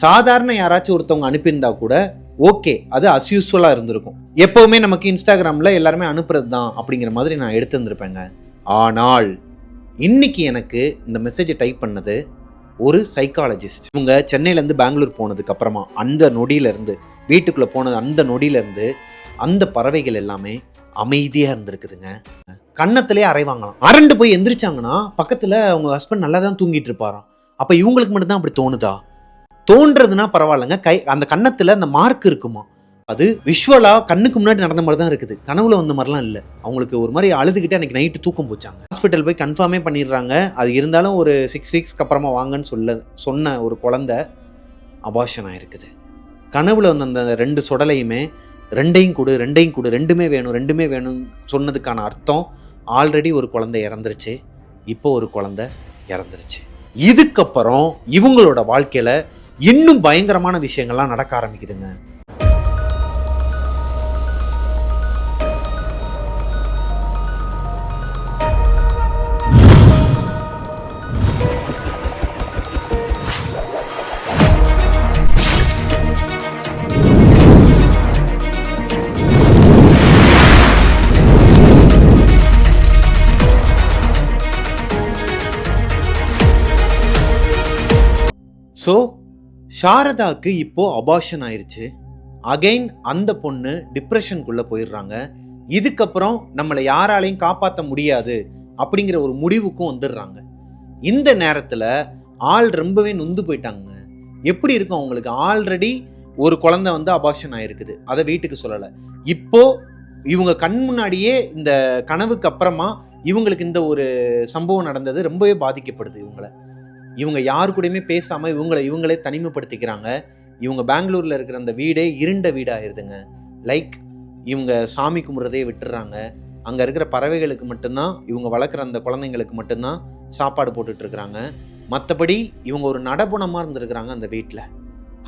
சாதாரண யாராச்சும் ஒருத்தவங்க அனுப்பியிருந்தா கூட ஓகே, அது அஸ்யூஸ்வலாக இருந்திருக்கும். எப்போவுமே நமக்கு இன்ஸ்டாகிராமில் எல்லாருமே அனுப்புறது தான் அப்படிங்கிற மாதிரி நான் எடுத்துருந்துருப்பேங்க. ஆனால் இன்னைக்கு எனக்கு இந்த மெசேஜை டைப் பண்ணது ஒரு சைக்காலஜிஸ்ட். இவங்க சென்னையிலேருந்து பெங்களூர் போனதுக்கு அப்புறமா அந்த நொடியிலேருந்து வீட்டுக்குள்ளே போனது, அந்த நொடியிலேருந்து அந்த பறவைகள் எல்லாமே அமைதியாக இருந்திருக்குதுங்க. கன்னத்திலே அரைவாங்களாம். அரண்டு போய் எந்திரிச்சாங்கன்னா பக்கத்தில் அவங்க ஹஸ்பண்ட் நல்லா தான் தூங்கிட்டு இருப்பாராம். அப்போ இவங்களுக்கு மட்டும்தான் அப்படி தோணுதா? தோன்றதுன்னா பரவாயில்லைங்க, அந்த கன்னத்தில் அந்த மார்க் இருக்குமா, அது விஷுவலா கண்ணுக்கு முன்னாடி நடந்த மாதிரி தான் இருக்குது. கனவுல வந்த மாதிரிலாம் இல்லை. அவங்களுக்கு ஒரு மாதிரி அழுதுகிட்டு அன்னைக்கு நைட்டு தூக்கம் போச்சாங்க. ஹாஸ்பிட்டல் போய் கன்ஃபார்மே பண்ணிடுறாங்க. அது இருந்தாலும் ஒரு 6 வீக்ஸ்க்கு அப்புறமா வாங்கன்னு சொன்ன ஒரு குழந்தை அபார்ஷன் ஆயிருக்குது. கனவுல வந்த அந்த 2 சொடலையுமே ரெண்டையும் கொடு ரெண்டுமே வேணும் சொன்னதுக்கான அர்த்தம் ஆல்ரெடி ஒரு குழந்தை இறந்துருச்சு, இப்போ ஒரு குழந்தை இறந்துருச்சு. இதுக்கப்புறம் இவங்களோட வாழ்க்கையில இன்னும் பயங்கரமான விஷயங்கள்லாம் நடக்க ஆரம்பிக்குதுங்க. ஸோ சாரதாக்கு இப்போ அபார்ஷன் ஆயிருச்சு. அகைன் அந்த பொண்ணு டிப்ரெஷனுக்குள்ள போயிடுறாங்க. இதுக்கப்புறம் நம்மளை யாராலையும் காப்பாற்ற முடியாது அப்படிங்கிற ஒரு முடிவுக்கும் வந்துடுறாங்க. இந்த நேரத்தில் ஆள் ரொம்பவே நொந்து போயிட்டாங்க. எப்படி இருக்கும் அவங்களுக்கு? ஆல்ரெடி ஒரு குழந்தை வந்து அபார்ஷன் ஆயிருக்குது, அதை வீட்டுக்கு சொல்லலை. இப்போ இவங்க கண் முன்னாடியே இந்த கனவுக்கு அப்புறமா இவங்களுக்கு இந்த ஒரு சம்பவம் நடந்தது ரொம்பவே பாதிக்கப்படுது. இவங்க யாரு கூடயுமே பேசாமல் இவங்களே தனிமைப்படுத்திக்கிறாங்க. இவங்க பெங்களூரில் இருக்கிற அந்த வீடே இருண்ட வீடாயிருதுங்க. லைக் இவங்க சாமி கும்பிட்றதே விட்டுறாங்க. அங்கே இருக்கிற பறவைகளுக்கு மட்டும்தான், இவங்க வளர்க்குற அந்த குழந்தைங்களுக்கு மட்டும்தான் சாப்பாடு போட்டுட்ருக்குறாங்க. மற்றபடி இவங்க ஒரு நடபுணமாக இருந்திருக்கிறாங்க அந்த வீட்டில்.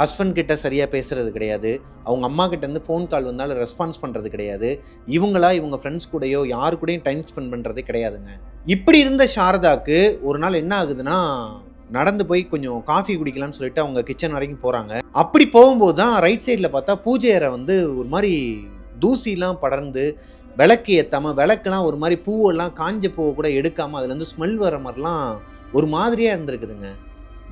ஹஸ்பண்ட் கிட்ட சரியாக பேசுறது கிடையாது. அவங்க அம்மா கிட்டேருந்து ஃபோன் கால் வந்தாலும் ரெஸ்பான்ஸ் பண்ணுறது கிடையாது. இவங்க ஃப்ரெண்ட்ஸ் கூடயோ யாரு கூடயும் டைம் ஸ்பெண்ட் பண்ணுறதே கிடையாதுங்க. இப்படி இருந்த சாரதாக்கு ஒரு நாள் என்ன ஆகுதுன்னா, நடந்து போய் கொஞ்சம் காஃபி குடிக்கலாம்னு சொல்லிட்டு அவங்க கிச்சன் வரைக்கும் போகிறாங்க. அப்படி போகும்போது தான் ரைட் சைடில் பார்த்தா பூஜை அறை வந்து ஒரு மாதிரி தூசிலாம் படர்ந்து, விளக்கு ஏற்றாமல், விளக்கெல்லாம் ஒரு மாதிரி பூவெல்லாம் காஞ்ச பூவை கூட எடுக்காமல் அதுலேருந்து ஸ்மெல் வர மாதிரிலாம் ஒரு மாதிரியாக இருந்திருக்குதுங்க.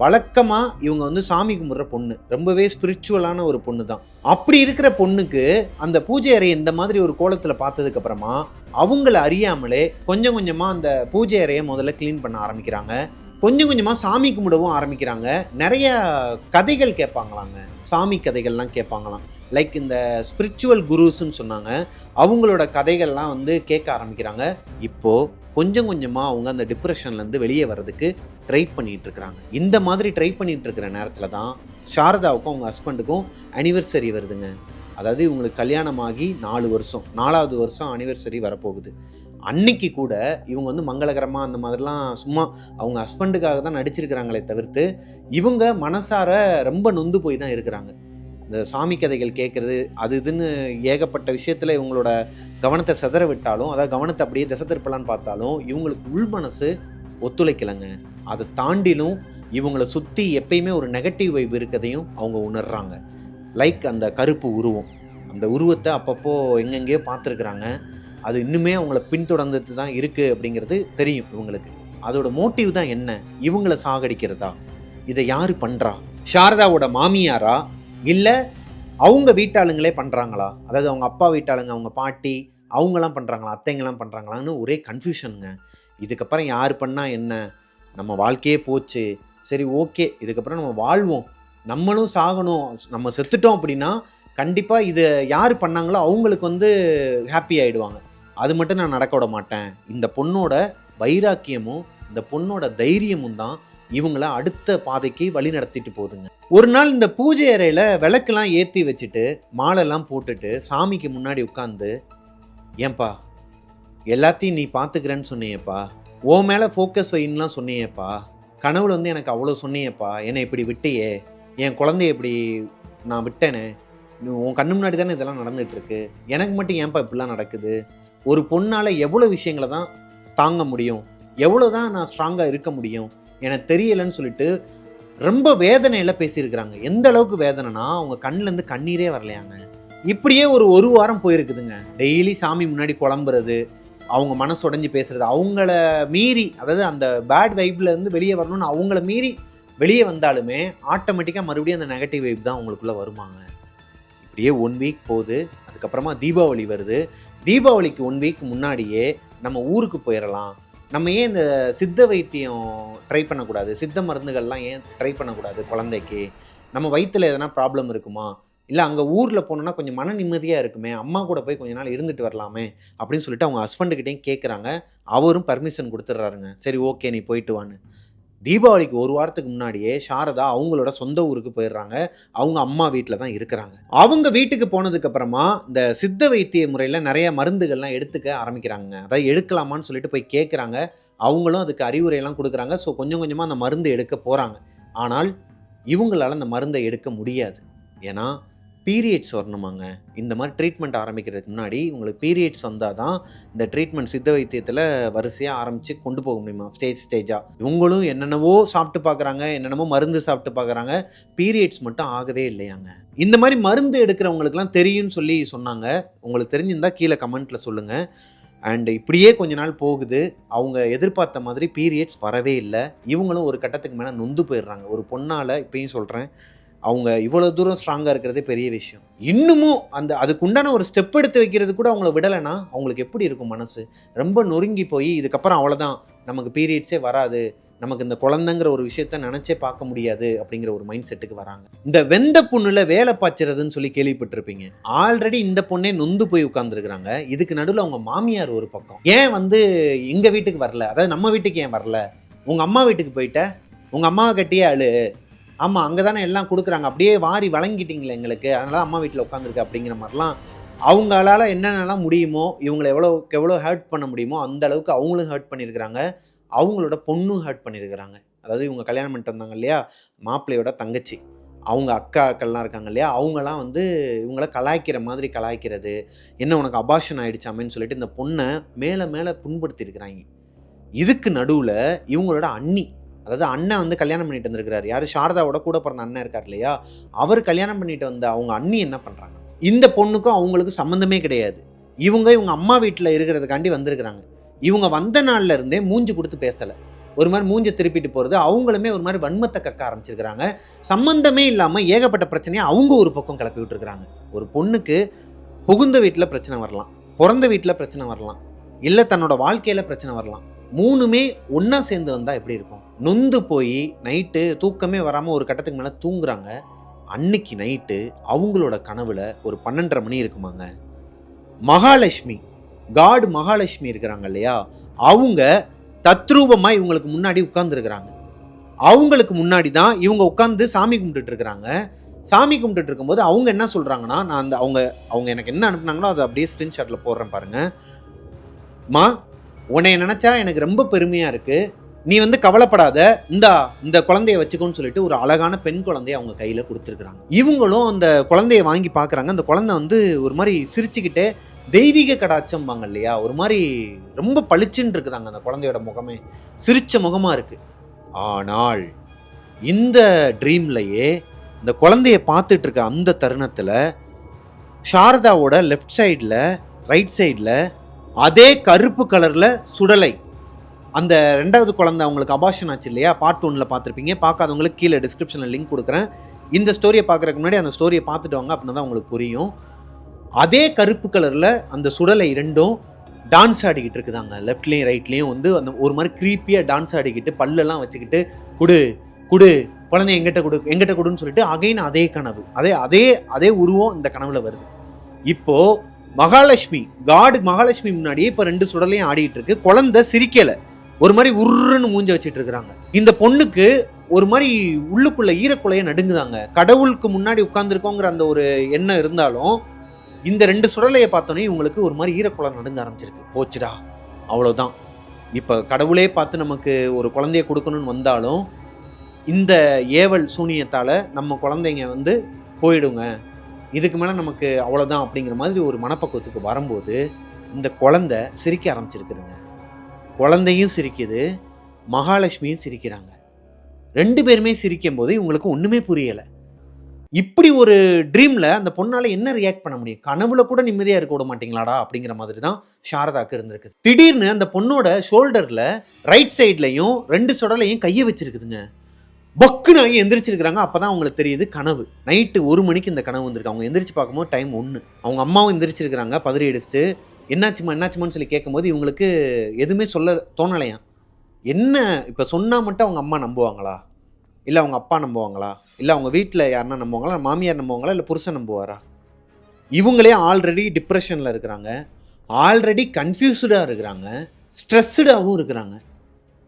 வழக்கமாக இவங்க வந்து சாமி கும்பிட்ற பொண்ணு, ரொம்பவே ஸ்பிரிச்சுவலான ஒரு பொண்ணு தான். அப்படி இருக்கிற பொண்ணுக்கு அந்த பூஜை அறையை இந்த மாதிரி ஒரு கோலத்தில் பார்த்ததுக்கப்புறமா அவங்கள அறியாமலே கொஞ்சம் கொஞ்சமாக அந்த பூஜை அறையை முதல்ல க்ளீன் பண்ண ஆரம்பிக்கிறாங்க. கொஞ்சம் கொஞ்சமாக சாமி கும்பிடவும் ஆரம்பிக்கிறாங்க. நிறைய கதைகள் கேட்பாங்களாங்க, சாமி கதைகள்லாம் கேட்பாங்களாம். லைக் இந்த ஸ்பிரிச்சுவல் குருஸ்ன்னு சொன்னாங்க, அவங்களோட கதைகள்லாம் வந்து கேட்க ஆரம்பிக்கிறாங்க. இப்போது கொஞ்சம் கொஞ்சமாக அவங்க அந்த டிப்ரெஷன்லேருந்து வெளியே வர்றதுக்கு ட்ரை பண்ணிகிட்டு இருக்கிறாங்க. இந்த மாதிரி ட்ரை பண்ணிகிட்டு இருக்கிற நேரத்தில் தான் சாரதாவுக்கும் அவங்க ஹஸ்பண்டுக்கும் அனிவர்சரி வருதுங்க. அதாவது இவங்களுக்கு கல்யாணமாகி 4 வருஷம், 4வது வருஷம் அனிவர்சரி வரப்போகுது. அன்னைக்கு கூட இவங்க வந்து மங்களகரமாக அந்த மாதிரிலாம் சும்மா அவங்க ஹஸ்பண்டுக்காக தான் நடிச்சிருக்கிறாங்களே தவிர்த்து இவங்க மனசார ரொம்ப நொந்து போய் தான் இருக்கிறாங்க. இந்த சாமி கதைகள் கேட்குறது அது இதுன்னு ஏகப்பட்ட விஷயத்தில் இவங்களோட கவனத்தை சிதற விட்டாலும், அதாவது கவனத்தை அப்படியே திசை திருப்பலான்னு பார்த்தாலும் இவங்களுக்கு உள் மனசு ஒத்துழைக்கலைங்க. அதை தாண்டிலும் இவங்களை சுற்றி எப்பயுமே ஒரு நெகட்டிவ் வைப் இருக்கதையும் அவங்க உணர்றாங்க. லைக் அந்த கருப்பு உருவம், அந்த உருவத்தை அப்பப்போ எங்கெங்கேயோ பார்த்துருக்குறாங்க. அது இன்னுமே அவங்கள பின்தொடர்ந்துட்டு தான் இருக்குது அப்படிங்கிறது தெரியும் இவங்களுக்கு. அதோட மோட்டிவ் தான் என்ன? இவங்கள சாகடிக்கிறதா? இதை யார் பண்ணுறா? சாரதாவோட மாமியாரா இல்லை அவங்க வீட்டாளுங்களே பண்ணுறாங்களா? அதாவது அவங்க அப்பா வீட்டாளுங்க, அவங்க பாட்டி அவங்களாம் பண்ணுறாங்களா, அத்தைங்கெல்லாம் பண்ணுறாங்களான்னு ஒரே கன்ஃபியூஷனுங்க. இதுக்கப்புறம் யார் பண்ணால் என்ன? நம்ம வாழ்க்கையே போச்சு, சரி ஓகே இதுக்கப்புறம் நம்ம வாழ்வோம், நம்மளும் சாகணும், நம்ம செத்துட்டோம் அப்படின்னா கண்டிப்பாக இதை யார் பண்ணாங்களோ அவங்களுக்கு வந்து ஹாப்பி ஆகிடுவாங்க. அது மட்டும் நான் நடக்க விட மாட்டேன். இந்த பொண்ணோட வைராக்கியமும் இந்த பொண்ணோட தைரியமும் தான் இவங்கள அடுத்த பாதைக்கு வழி நடத்திட்டு போகுதுங்க. ஒரு நாள் இந்த பூஜை அறையில் விளக்கெல்லாம் ஏற்றி வச்சுட்டு மாலைலாம் போட்டுட்டு சாமிக்கு முன்னாடி உட்காந்து, ஏன்பா எல்லாத்தையும் நீ பார்த்துக்கிறேன்னு சொன்னியேப்பா, ஓ மேலே ஃபோக்கஸ் வைன்னுலாம் சொன்னியேப்பா, கனவுல வந்து எனக்கு அவ்வளோ சொன்னியேப்பா, என்னை இப்படி விட்டியே, என் குழந்தைய இப்படி நான் விட்டேனே, உன் கண்ணு முன்னாடி தானே இதெல்லாம் நடந்துகிட்ருக்கு, எனக்கு மட்டும் ஏன்பா இப்படிலாம் நடக்குது, ஒரு பொண்ணால் எவ்வளோ விஷயங்களை தான் தாங்க முடியும், எவ்வளோ தான் நான் ஸ்ட்ராங்காக இருக்க முடியும், எனக்கு தெரியலைன்னு சொல்லிட்டு ரொம்ப வேதனையில பேசியிருக்கிறாங்க. எந்த அளவுக்கு வேதனைனா அவங்க கண்ணுலேருந்து கண்ணீரே வரலையாங்க. இப்படியே ஒரு வாரம் போயிருக்குதுங்க. டெய்லி சாமி முன்னாடி குழம்புறது, அவங்க மனசு உடைஞ்சு பேசுறது, அவங்கள மீறி, அதாவது அந்த பேட் வைப்ல இருந்து வெளியே வரணும்னு அவங்கள மீறி வெளியே வந்தாலுமே ஆட்டோமேட்டிக்காக மறுபடியும் அந்த நெகட்டிவ் வைப் தான் அவங்களுக்குள்ள வருமாங்க. இப்படியே 1 வீக் போகுது. அதுக்கப்புறமா தீபாவளி வருது. தீபாவளிக்கு 1 வீக் முன்னாடியே நம்ம ஊருக்கு போயிடலாம், நம்ம ஏன் இந்த சித்த வைத்தியம் ட்ரை பண்ணக்கூடாது, சித்த மருந்துகள்லாம் ஏன் ட்ரை பண்ணக்கூடாது குழந்தைக்கு, நம்ம வயிற்றுல எதனா ப்ராப்ளம் இருக்குமா, இல்லை அங்கே ஊரில் போனோன்னா கொஞ்சம் மன நிம்மதியாக இருக்குமே, அம்மா கூட போய் கொஞ்ச நாள் இருந்துட்டு வரலாமே அப்படின்னு சொல்லிட்டு அவங்க ஹஸ்பண்டுக்கிட்டையும் கேட்குறாங்க. அவரும் பர்மிஷன் கொடுத்துட்றாருங்க. சரி ஓகே நீ போயிட்டு வான்னு. தீபாவளிக்கு 1 வாரத்துக்கு முன்னாடியே சாரதா அவங்களோட சொந்த ஊருக்கு போயிடுறாங்க. அவங்க அம்மா வீட்டில் தான் இருக்கிறாங்க. அவங்க வீட்டுக்கு போனதுக்கு அப்புறமா இந்த சித்த வைத்திய முறையில் நிறைய மருந்துகள்லாம் எடுத்துக்க ஆரம்பிக்கிறாங்க. அதாவது எடுக்கலாமான்னு சொல்லிட்டு போய் கேட்குறாங்க. அவங்களும் அதுக்கு அறிவுரையெல்லாம் கொடுக்குறாங்க. ஸோ கொஞ்சம் கொஞ்சமாக அந்த மருந்து எடுக்க போகிறாங்க. ஆனால் இவங்களால அந்த மருந்தை எடுக்க முடியாது. ஏன்னா பீரியட்ஸ் வரணுமாங்க. இந்த மாதிரி ட்ரீட்மெண்ட் ஆரம்பிக்கிறதுக்கு முன்னாடி உங்களுக்கு பீரியட்ஸ் வந்தால் தான் இந்த ட்ரீட்மெண்ட் சித்த வைத்தியத்தில் வரிசையாக ஆரம்பித்து கொண்டு போக முடியுமா, ஸ்டேஜாக. இவங்களும் என்னென்னவோ சாப்பிட்டு பார்க்குறாங்க, என்னென்னமோ மருந்து சாப்பிட்டு பார்க்குறாங்க. பீரியட்ஸ் மட்டும் ஆகவே இல்லையாங்க. இந்த மாதிரி மருந்து எடுக்கிறவங்களுக்குலாம் தெரியும்னு சொல்லி சொன்னாங்க. உங்களுக்கு தெரிஞ்சிருந்தால் கீழே கமெண்ட்டில் சொல்லுங்கள். அண்ட் இப்படியே கொஞ்ச நாள் போகுது. அவங்க எதிர்பார்த்த மாதிரி பீரியட்ஸ் வரவே இல்லை. இவங்களும் ஒரு கட்டத்துக்கு மேலே நொந்து போயிடுறாங்க. ஒரு பொண்ணால் இப்பயும் சொல்கிறேன், அவங்க இவ்வளோ தூரம் ஸ்ட்ராங்காக இருக்கிறதே பெரிய விஷயம். இன்னமும் அதுக்குண்டான ஒரு ஸ்டெப் எடுத்து வைக்கிறது கூட அவங்கள விடலைன்னா அவங்களுக்கு எப்படி இருக்கும் மனசு? ரொம்ப நொறுங்கி போய் இதுக்கப்புறம் அவ்வளோதான், நமக்கு பீரியட்ஸே வராது, நமக்கு இந்த குழந்தைங்கிற ஒரு விஷயத்த நினச்சே பார்க்க முடியாது அப்படிங்கிற ஒரு மைண்ட் செட்டுக்கு வராங்க. இந்த வெந்த புண்ணுல வேலை பாய்ச்சறதுன்னு சொல்லி கேள்விப்பட்டிருப்பீங்க. ஆல்ரெடி இந்த பொண்ணே நொந்து போய் உட்கார்ந்துருக்குறாங்க. இதுக்கு நடுவில் அவங்க மாமியார் ஒரு பக்கம், ஏன் எங்கள் வீட்டுக்கு வரல, அதாவது நம்ம வீட்டுக்கு ஏன் வரல, உங்கள் அம்மா வீட்டுக்கு போயிட்ட, உங்கள் அம்மாவை கட்டியே அழு, ஆமாம் அங்கே தானே எல்லாம் கொடுக்குறாங்க, அப்படியே வாரி வழங்கிட்டீங்களே எங்களுக்கு, அதனால அம்மா வீட்டில் உட்காந்துருக்கு அப்படிங்கிற மாதிரிலாம் அவங்களால என்னென்னலாம் முடியுமோ, இவங்களை எவ்வளோ ஹர்ட் பண்ண முடியுமோ அந்த அளவுக்கு அவங்களும் ஹர்ட் பண்ணியிருக்கிறாங்க. அவங்களோட பொண்ணும் ஹர்ட் பண்ணியிருக்கிறாங்க. அதாவது இவங்க கல்யாணம் பண்ணிட்டு வந்தாங்க இல்லையா, மாப்பிள்ளையோட தங்கச்சி, அவங்க அக்காக்கள்லாம் இருக்காங்க இல்லையா, அவங்களாம் இவங்கள கலாய்க்கிற மாதிரி கலாய்க்கிறது, என்ன உனக்கு அபார்ஷன் ஆகிடுச்சாமேன்னு சொல்லிட்டு இந்த பொண்ணை மேலே மேலே புண்படுத்தியிருக்கிறாங்க. இதுக்கு நடுவில் இவங்களோட அண்ணி, அதாவது அண்ணன் கல்யாணம் பண்ணிட்டு வந்திருக்கிறாரு. யார்? சாரதாவோட கூட பிறந்த அண்ணன் இருக்கார் இல்லையா, அவர் கல்யாணம் பண்ணிட்டு வந்த அவங்க அண்ணி என்ன பண்ணுறாங்க, இந்த பொண்ணுக்கும் அவங்களுக்கும் சம்மந்தமே கிடையாது. இவங்க அம்மா வீட்டில் இருக்கிறதுக்காண்டி வந்திருக்கிறாங்க. இவங்க வந்த நாள்ல இருந்தே மூஞ்சி கொடுத்து பேசலை, ஒரு மாதிரி மூஞ்சி திருப்பிட்டு போகிறது. அவங்களுமே ஒரு மாதிரி வன்மத்தை கக்க ஆரம்பிச்சிருக்கிறாங்க. சம்மந்தமே இல்லாமல் ஏகப்பட்ட பிரச்சனையை அவங்க ஒரு பக்கம் கிளப்பி விட்டுருக்குறாங்க. ஒரு பொண்ணுக்கு புகுந்த வீட்டில் பிரச்சனை வரலாம், பிறந்த வீட்டில் பிரச்சனை வரலாம், இல்லை தன்னோட வாழ்க்கையில் பிரச்சனை வரலாம். 3மே ஒன்றா சேர்ந்து வந்தால் எப்படி இருக்கும்? நொந்து போய் நைட்டு தூக்கமே வராமல் ஒரு கட்டத்துக்கு மேலே தூங்குறாங்க. அன்னைக்கு நைட்டு அவங்களோட கனவுல ஒரு 12:30 மணி இருக்குமாங்க, மகாலட்சுமி, காட் மகாலட்சுமி இருக்கிறாங்க இல்லையா, அவங்க தத்ரூபமாக இவங்களுக்கு முன்னாடி உட்கார்ந்துருக்கிறாங்க. அவங்களுக்கு முன்னாடி தான் இவங்க உட்காந்து சாமி கும்பிட்டுட்டு இருக்கிறாங்க. சாமி கும்பிட்டுட்டு இருக்கும்போது அவங்க என்ன சொல்கிறாங்கன்னா, நான் அவங்க எனக்கு என்ன அனுப்புனாங்களோ அதை அப்படியே ஸ்க்ரீன்ஷாட்டில் போடுறேன் பாருங்க. மா, உன்னை நினச்சா எனக்கு ரொம்ப பெருமையாக இருக்குது, நீ கவலைப்படாத, இந்த குழந்தைய வச்சுக்கோன்னு சொல்லிட்டு ஒரு அழகான பெண் குழந்தைய அவங்க கையில் கொடுத்துருக்குறாங்க. இவங்களும் அந்த குழந்தைய வாங்கி பார்க்குறாங்க. அந்த குழந்தை ஒரு மாதிரி சிரிச்சுக்கிட்டே, தெய்வீக கடாட்சம்பாங்க இல்லையா, ஒரு மாதிரி ரொம்ப பளிச்சுன்னு இருக்குதாங்க அந்த குழந்தையோட முகமே, சிரிச்ச முகமாக இருக்குது. ஆனால் இந்த ட்ரீம்லையே இந்த குழந்தைய பார்த்துட்டு இருக்க அந்த தருணத்தில் சாரதாவோட லெஃப்ட் சைடில், ரைட் சைடில் அதே கருப்பு கலரில் சுடலை, அந்த 2வது குழந்தை அவங்களுக்கு அபார்ஷன் ஆச்சு இல்லையா, பார்ட் 1ல் பார்த்துருப்பீங்க. பார்க்காதவங்களுக்கு கீழே டிஸ்கிரிப்ஷனில் லிங்க் கொடுக்குறேன். இந்த ஸ்டோரியை பார்க்குறதுக்கு முன்னாடி அந்த ஸ்டோரியை பார்த்துட்டு வாங்க, அப்படின்னா தான் உங்களுக்கு புரியும். அதே கருப்பு கலரில் அந்த சுடலை 2ம் டான்ஸ் ஆடிக்கிட்டு இருக்குதாங்க. லெஃப்ட்லேயும் ரைட்லேயும் அந்த ஒரு மாதிரி க்ரீப்பியாக டான்ஸ் ஆடிக்கிட்டு பல்லெல்லாம் வச்சுக்கிட்டு, குடு குடு குழந்தை எங்கிட்ட கொடுன்னு சொல்லிட்டு அகைன் அதே கனவு, அதே உருவம் இந்த கனவுல வருது. இப்போது மகாலட்சுமி, காடு மகாலட்சுமி முன்னாடியே இப்போ 2 சுடலையும் ஆடிட்டு இருக்கு. குழந்தை சிரிக்கலை, ஒரு மாதிரி உருன்னு மூஞ்ச வச்சுட்டு இருக்கிறாங்க. இந்த பொண்ணுக்கு ஒரு மாதிரி உள்ளுக்குள்ள ஈரக்குலைய நடுங்குதாங்க. கடவுளுக்கு முன்னாடி உட்கார்ந்துருக்கோங்கிற அந்த ஒரு எண்ணம் இருந்தாலும் இந்த 2 சுடலையை பார்த்தோன்னே இவங்களுக்கு ஒரு மாதிரி ஈரக்குலை நடுங்க ஆரம்பிச்சிருக்கு. போச்சுடா, அவ்வளோதான், இப்போ கடவுளே பார்த்து நமக்கு ஒரு குழந்தைய கொடுக்கணும்னு வந்தாலும் இந்த ஏவல் சூனியத்தால் நம்ம குழந்தைங்க போயிடுங்க, இதுக்கு மேலே நமக்கு அவ்வளோதான் அப்படிங்கிற மாதிரி ஒரு மனப்பக்குவத்துக்கு வரும்போது இந்த குழந்தை சிரிக்க ஆரம்பிச்சிருக்குதுங்க. குழந்தையும் சிரிக்குது, மகாலட்சுமியும் சிரிக்கிறாங்க. 2 பேருமே சிரிக்கும்போது இவங்களுக்கு ஒண்ணுமே புரியல. இப்படி ஒரு ட்ரீம்ல அந்த பொண்ணால என்ன ரியாக்ட் பண்ண முடியும்? கனவுல கூட நிம்மதியா இருக்க விட மாட்டீங்களாடா? அப்படிங்கிற மாதிரி தான் சாரதாக்கு இருந்திருக்கு. திடீர்னு அந்த பொண்ணோட ஷோல்டர்ல ரைட் சைட்லயும் 2 சொடலையும் கைய வச்சிருக்குதுங்க. பக்குன்னு ஆகி எந்திரிச்சிருக்காங்க. அப்பதான் அவங்களுக்கு தெரியுது கனவு. நைட்டு 1 மணிக்கு இந்த கனவு வந்திருக்கு. அவங்க எந்திரிச்சு பார்க்கும்போது டைம் 1. அவங்க அம்மாவும் எந்திரிச்சிருக்காங்க. பதறி அடிச்சுட்டு என்னாச்சும்மா என்னாச்சுமான்னு சொல்லி கேட்கும்போது இவங்களுக்கு எதுவுமே சொல்ல தோணலையாம். என்ன இப்ப சொன்னா மட்டும் அவங்க அம்மா நம்புவாங்களா? இல்ல அவங்க அப்பா நம்புவாங்களா? இல்ல அவங்க வீட்ல யாருன்னா நம்புவாங்களா? மாமியார் நம்புவாங்களா? இல்ல புருஷன் நம்புவாரா? இவங்களே ஆல்ரெடி டிப்ரஷன்ல இருக்கிறாங்க. ஆல்ரெடி கன்ஃப்யூஸ்டா இருக்கிறாங்க. ஸ்ட்ரெஸ்டாவும் இருக்கிறாங்க.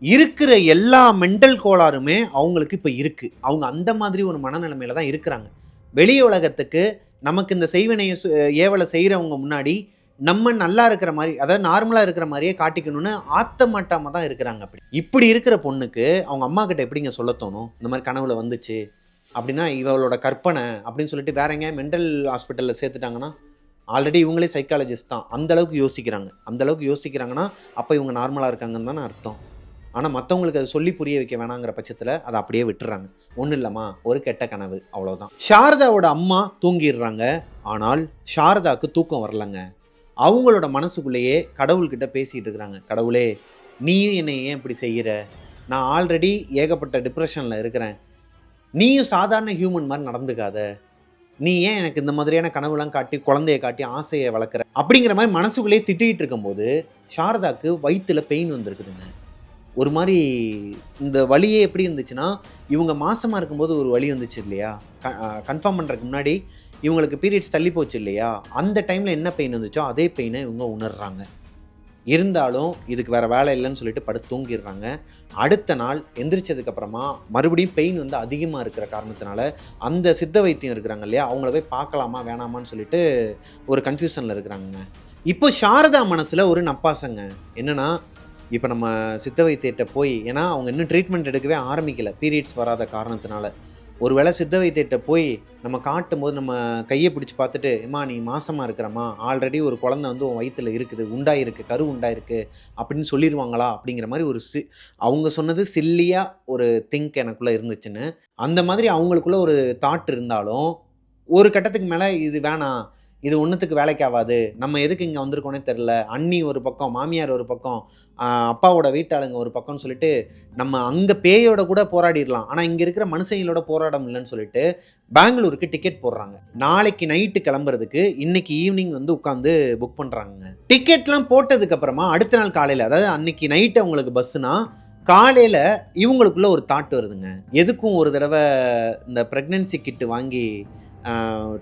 இருக்கிற எல்லா மெண்டல் கோளாறுமே அவங்களுக்கு இப்ப இருக்கு. அவங்க அந்த மாதிரி ஒரு மனநிலைமையில தான் இருக்கிறாங்க. வெளி உலகத்துக்கு நமக்கு இந்த செய்வினைய ஏவல செய்றவங்க முன்னாடி நம்ம நல்லா இருக்கிற மாரி, அதாவது நார்மலா இருக்கிற மாரியே காட்டிக்கணும்னு ஆத்தமாட்டாம தான் இருக்கிறாங்க அப்படி. இப்படி இருக்கிற பொண்ணுக்கு அவங்க அம்மாகிட்ட எப்படிங்க சொல்ல தோணும்? இந்த மாரி கனவுல வந்துச்சு. அப்படின்னா இவளோட கற்பனை அப்படின்னு சொல்லிட்டு வேற எங்கேயாவது மெண்டல் ஹாஸ்பிட்டல்ல சேர்த்துட்டாங்கன்னா, ஆல்ரெடி இவங்களே சைக்காலஜிஸ்ட் தான். அந்த அளவுக்கு யோசிக்கிறாங்க. அந்த அளவுக்கு யோசிக்கிறாங்கன்னா, அப்ப இவங்க நார்மலா இருக்காங்கன்னு தானே அர்த்தம். ஆனா மத்தவங்களுக்கு அத சொல்லி புரிய வைக்க வேணாங்கிற பட்சத்துல அத அப்படியே விட்டுர்றாங்க. ஒண்ணும் இல்லம்மா, ஒரு கெட்ட கனவு அவ்வளவுதான். சாரதாவோட அம்மா தூங்கிடுறாங்க. ஆனால் சாரதாக்கு தூக்கம் வரலங்க. அவங்களோட மனசுக்குள்ளேயே கடவுள்கிட்ட பேசிட்டு இருக்கிறாங்க. கடவுளே, நீயும் என்னை ஏன் இப்படி செய்யற? நான் ஆல்ரெடி ஏகப்பட்ட டிப்ரெஷன்ல இருக்கிறேன். நீயும் சாதாரண ஹியூமன் மாதிரி நடந்துக்காத. நீ ஏன் எனக்கு இந்த மாதிரியான கனவுலாம் காட்டி, குழந்தைய காட்டி ஆசையை வளர்க்குற? அப்படிங்கிற மாதிரி மனசுக்குள்ளேயே திட்டிகிட்டு இருக்கும்போது சாரதாக்கு வயித்துல பெயின் வந்திருக்குதுங்க. ஒரு மாரி இந்த வலியே எப்படி இருந்துச்சுன்னா, இவங்க மாசமா இருக்கும்போது ஒரு வலி வந்துச்சு இல்லையா? கன்ஃபார்ம் பண்றதுக்கு முன்னாடி இவங்களுக்கு பீரியட்ஸ் தள்ளி போச்சு இல்லையா? அந்த டைம்ல என்ன பெயின் வந்துச்சோ அதே பெயினை இவங்க உணர்றாங்க. இருந்தாலும் இதுக்கு வேற வேலை இல்லைன்னு சொல்லிட்டு படுத்து தூங்கிடுறாங்க. அடுத்த நாள் எந்திரிச்சதுக்கு அப்புறமா மறுபடியும் பெயின் வந்து அதிகமா இருக்கிற காரணத்தினால அந்த சித்த வைத்தியம் இருக்கிறாங்க இல்லையா? அவங்கள போய் பார்க்கலாமா வேணாமான்னு சொல்லிட்டு ஒரு கன்ஃப்யூஷன்ல இருக்கிறாங்கங்க. இப்போ சாரதா மனசுல ஒரு நப்பாசங்க. என்னன்னா, இப்போ நம்ம சித்த வைத்தியர்கிட்ட போய், ஏன்னா அவங்க இன்னும் ட்ரீட்மெண்ட் எடுக்கவே ஆரம்பிக்கல பீரியட்ஸ் வராத காரணத்தினால. ஒரு வேளை சித்த வைத்தியர்கிட்ட போய் நம்ம காட்டும்போது நம்ம கையை பிடிச்சி பார்த்துட்டு, "எம்மா நீ மாசமா இருக்கிறம்மா, ஆல்ரெடி ஒரு குழந்தை வந்து உன் வயித்துல இருக்குது, உண்டாயிருக்கு, கரு உண்டாயிருக்கு" அப்படின்னு சொல்லிருவாங்களா? அப்படிங்கிற மாதிரி ஒரு அவங்க சொன்னது சில்லியா ஒரு திங்க் எனக்குள்ள இருந்துச்சுன்னு. அந்த மாதிரி அவங்களுக்குள்ள ஒரு தாட் இருந்தாலும், ஒரு கட்டத்துக்கு மேல இது வேணாம், இது ஒண்ணுத்துக்கு வேலைக்கு ஆவாது. நம்ம எதுக்கு இங்க வந்திருக்கோன்னே தெரியல. அண்ணி ஒரு பக்கம், மாமியார் ஒரு பக்கம், அப்பாவோட வீட்டாளுங்க ஒரு பக்கம்னு சொல்லிட்டு, நம்ம அங்க பேயோட கூட போராடிரலாம். ஆனா இங்க இருக்கிற மனுஷங்களோட போராட முடியலன்னு சொல்லிட்டு, பெங்களூருக்கு டிக்கெட் போடுறாங்க. நாளைக்கு நைட்டு கிளம்புறதுக்கு இன்னைக்கு ஈவினிங் வந்து உட்காந்து புக் பண்றாங்கங்க. டிக்கெட்லாம் போட்டதுக்கு அப்புறமா அடுத்த நாள் காலையில, அதாவது அன்னைக்கு நைட்டு அவங்களுக்கு பஸ்ஸுனா, காலையில இவங்களுக்குள்ள ஒரு தாட் வருதுங்க. எதுக்கும் ஒரு தடவை இந்த பிரெக்னன்சி கிட் வாங்கி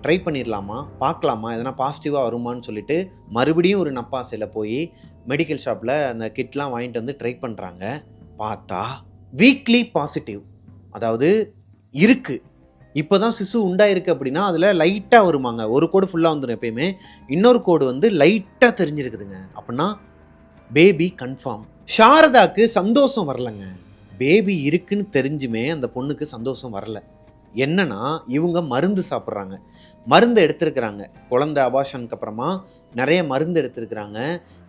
ட்ரை பண்ணிடலாமா, பார்க்கலாமா, எதனா பாசிட்டிவாக வருமான்னு சொல்லிட்டு மறுபடியும் ஒரு நப்பாசையில் போய் மெடிக்கல் ஷாப்பில் அந்த கிட்லாம் வாங்கிட்டு வந்து ட்ரை பண்ணுறாங்க. பார்த்தா வீக்லி பாசிட்டிவ், அதாவது இருக்கு. இப்போ தான் சிசு உண்டாயிருக்கு அப்படின்னா அதில் லைட்டாக வருமாங்க. ஒரு கோடு ஃபுல்லாக வந்துடும் எப்பயுமே, இன்னொரு கோடு வந்து லைட்டாக தெரிஞ்சிருக்குதுங்க. அப்படின்னா பேபி கன்ஃபார்ம். சாரதாக்கு சந்தோஷம் வரலங்க. பேபி இருக்குன்னு தெரிஞ்சுமே அந்த பொண்ணுக்கு சந்தோஷம் வரல. என்னன்னா, இவங்க மருந்து சாப்பிட்றாங்க, மருந்து எடுத்திருக்கிறாங்க. குழந்தை அபார்ஷனுக்கு அப்புறமா நிறைய மருந்து எடுத்திருக்கிறாங்க.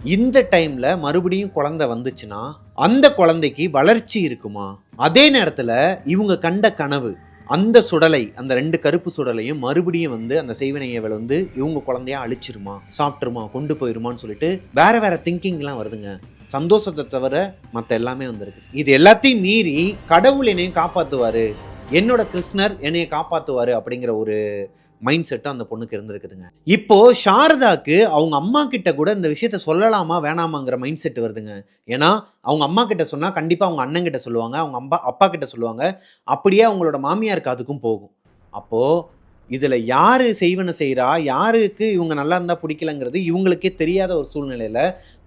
இந்த டைம்ல மறுபடியும் குழந்தை வந்துச்சுன்னா அந்த குழந்தைக்கு வளர்ச்சி இருக்குமா? அதே நேரத்துல இவங்க கண்ட கனவு, அந்த சுடலை, அந்த 2 கருப்பு சுடலையும் மறுபடியும் வந்து அந்த செய்வினையவள் வந்து இவங்க குழந்தைய அழிச்சிருமா, சாப்பிட்டுருமா, கொண்டு போயிருமான்னு சொல்லிட்டு வேற வேற திங்கிங்லாம் வருதுங்க. சந்தோஷத்தை தவிர மற்ற எல்லாமே வந்திருக்கு. இது எல்லாத்தையும் மீறி கடவுள் என்னையும் காப்பாத்துவாரு, என்னோட கிருஷ்ணர் என்னைய காப்பாத்துவாரு அப்படிங்கிற ஒரு மைண்ட் செட் அந்த பொண்ணுக்கு இருந்திருக்குதுங்க. இப்போ சாரதாக்கு அவங்க அம்மா கிட்ட கூட இந்த விஷயத்த சொல்லலாமா வேணாமாங்கிற மைண்ட் செட் வருதுங்க. ஏன்னா அவங்க அம்மா கிட்ட சொன்னா கண்டிப்பா அவங்க அண்ணன் கிட்ட சொல்லுவாங்க, அவங்க அப்பா கிட்ட சொல்லுவாங்க, அப்படியே அவங்களோட மாமியார் காதுக்கும் போகும். அப்போ இதுல யாரு செய்வன செய்யறா, யாருக்கு இவங்க நல்லா இருந்தா பிடிக்கலங்கிறது இவங்களுக்கே தெரியாத ஒரு சூழ்நிலையில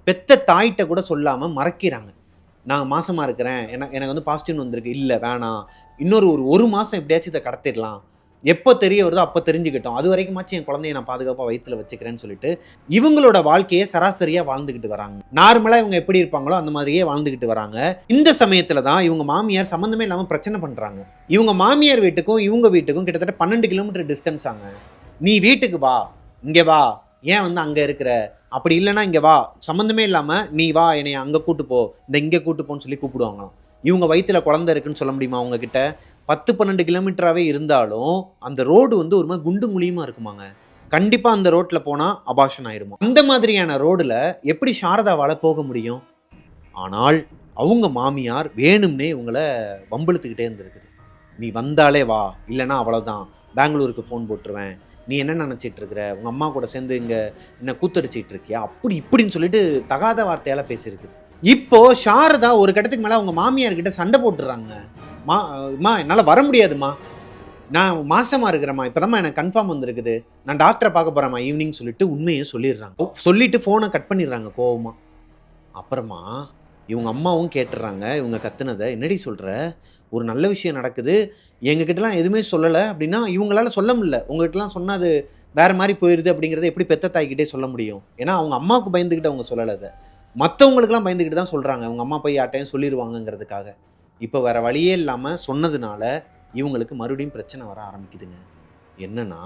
பெத்த தாயிட்ட கூட சொல்லாம மறைக்கிறாங்க. நான் மாசமா இருக்கிறேன், எனக்கு வந்து பாசிட்டிவ் வந்திருக்கு, இல்ல வேணாம், இன்னொரு ஒரு மாசம் எப்படியாச்சும் இதை கடத்திடலாம், எப்போ தெரிய வருதோ அப்போ தெரிஞ்சுக்கிட்டோம், அது வரைக்குமாச்சும் என் குழந்தைய நான் பாதுகாப்பாக வயிற்றுல வச்சுக்கிறேன்னு சொல்லிட்டு இவங்களோட வாழ்க்கையை சராசரியா வாழ்ந்துகிட்டு வராங்க. நார்மலா இவங்க எப்படி இருப்பாங்களோ அந்த மாதிரியே வாழ்ந்துகிட்டு வராங்க. இந்த சமயத்துல தான் இவங்க மாமியார் சம்பந்தமே இல்லாம பிரச்சனை பண்றாங்க. இவங்க மாமியார் வீட்டுக்கும் இவங்க வீட்டுக்கும் கிட்டத்தட்ட 12 கிலோமீட்டர் டிஸ்டன்ஸ் ஆங்க. நீ வீட்டுக்கு வா, இங்க வா, ஏன் வந்து அங்க இருக்கிற, அப்படி இல்லைன்னா இங்க வா, சம்பந்தமே இல்லாம நீ வா, என்னைய அங்க கூட்டு போ, இந்த இங்க கூட்டு போன்னு சொல்லி கூப்பிடுவாங்களாம். இவங்க வயிற்றுல குழந்தை இருக்குன்னு சொல்ல முடியுமா அவங்க கிட்ட? 10-12 கிலோமீட்டராகவே இருந்தாலும் அந்த ரோடு வந்து ஒரு மாதிரி குண்டு குழியுமா இருக்குமாங்க. கண்டிப்பாக அந்த ரோட்டில் போனால் அபார்ஷன் ஆகிடுமா. அந்த மாதிரியான ரோடில் எப்படி சாரதாவால் போக முடியும்? ஆனால் அவங்க மாமியார் வேணும்னே இவங்களை வம்பிழுத்துக்கிட்டே இருந்திருக்குது. நீ வந்தாலே வா, இல்லைனா அவ்வளோதான், பெங்களூருக்கு ஃபோன் போட்டுருவேன், நீ என்ன நினச்சிட்டு இருக்கிற, உங்கள் அம்மா கூட சேர்ந்து இங்கே என்ன கூத்தடிச்சிட்டு இருக்கியா, அப்படி இப்படின்னு சொல்லிட்டு தகாத வார்த்தையால் பேசியிருக்குது. இப்போ சாரதா ஒரு கட்டத்துக்கு மேலே அவங்க மாமியார்கிட்ட சண்டை போட்டுடுறாங்க. அம்மா என்னால் வர முடியாதுமா, நான் மாசமாக இருக்கிறேம்மா, இப்போதாம்மா எனக்கு கன்ஃபார்ம் வந்திருக்குது, நான் டாக்டரை பார்க்க போகிறேம்மா ஈவினிங் சொல்லிட்டு உண்மையை சொல்லிடுறாங்க. சொல்லிட்டு ஃபோனை கட் பண்ணிடுறாங்க கோவமாக. அப்புறமா இவங்க அம்மாவும் கேட்டுடுறாங்க இவங்க கத்துனதை. என்னடி சொல்கிற, ஒரு நல்ல விஷயம் நடக்குது, எங்ககிட்டலாம் எதுவுமே சொல்லலை அப்படின்னா இவங்களால சொல்ல முடியல, உங்ககிட்டலாம் சொன்னால் அது வேறு மாதிரி போயிடுது அப்படிங்கிறத எப்படி பெத்த தாய்கிட்டே சொல்ல முடியும்? ஏன்னா அவங்க அம்மாவுக்கு பயந்துக்கிட்டு அவங்க சொல்லலை, அதை மற்றவங்களுக்குலாம் பயந்துக்கிட்டு தான் சொல்கிறாங்க. அவங்க அம்மா போய் யார்ட்டையும் சொல்லிடுவாங்கங்கிறதுக்காக. இப்போ வேறு வழியே இல்லாமல் சொன்னதுனால இவங்களுக்கு மறுபடியும் பிரச்சனை வர ஆரம்பிக்குதுங்க. என்னன்னா,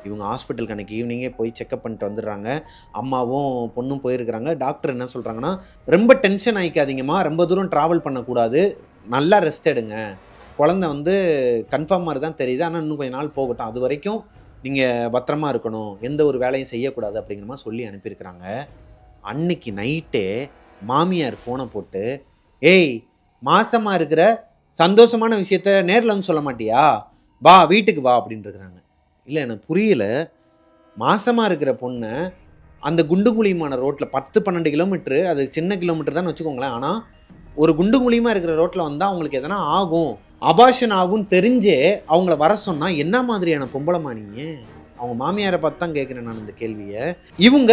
இவங்க ஹாஸ்பிட்டலுக்கு அன்றைக்கி ஈவினிங்கே போய் செக்கப் பண்ணிட்டு வந்துடுறாங்க. அம்மாவும் பொண்ணும் போயிருக்கிறாங்க. டாக்டர் என்ன சொல்கிறாங்கன்னா, ரொம்ப டென்ஷன் ஆகிக்காதீங்கம்மா, ரொம்ப தூரம் ட்ராவல் பண்ணக்கூடாது, நல்லா ரெஸ்ட் எடுங்க, குழந்தை வந்து கன்ஃபார்ம் மாதிரி தான் தெரியுது, ஆனால் இன்னும் கொஞ்சம் நாள் போகட்டும், அது வரைக்கும் நீங்கள் பத்திரமா இருக்கணும், எந்த ஒரு வேலையும் செய்யக்கூடாது அப்படிங்கிற மாதிரி சொல்லி அனுப்பியிருக்கிறாங்க. அன்னைக்கு நைட்டே மாமியார் ஃபோனை போட்டு, ஏய் மாசமாக இருக்கிற சந்தோஷமான விஷயத்த நேரில் வந்து சொல்ல மாட்டியா, வா வீட்டுக்கு வா அப்படின்னு இருக்கிறாங்க. இல்லை எனக்கு புரியல, மாசமாக இருக்கிற பொண்ணை அந்த குண்டு குழியுமான ரோட்டில் 10-12 கிலோமீட்ரு, அது சின்ன கிலோமீட்டர் தான் வச்சுக்கோங்களேன், ஆனால் ஒரு குண்டு குழியுமா இருக்கிற ரோட்டில் வந்தால் அவங்களுக்கு எதனா ஆகும், அபார்ஷன் ஆகும்னு தெரிஞ்சே அவங்கள வர சொன்னால் என்ன மாதிரியான பொம்பளமா நீ? அவங்க மாமியாரை பார்த்து தான் கேட்குறேன் நான் இந்த கேள்வியை. இவங்க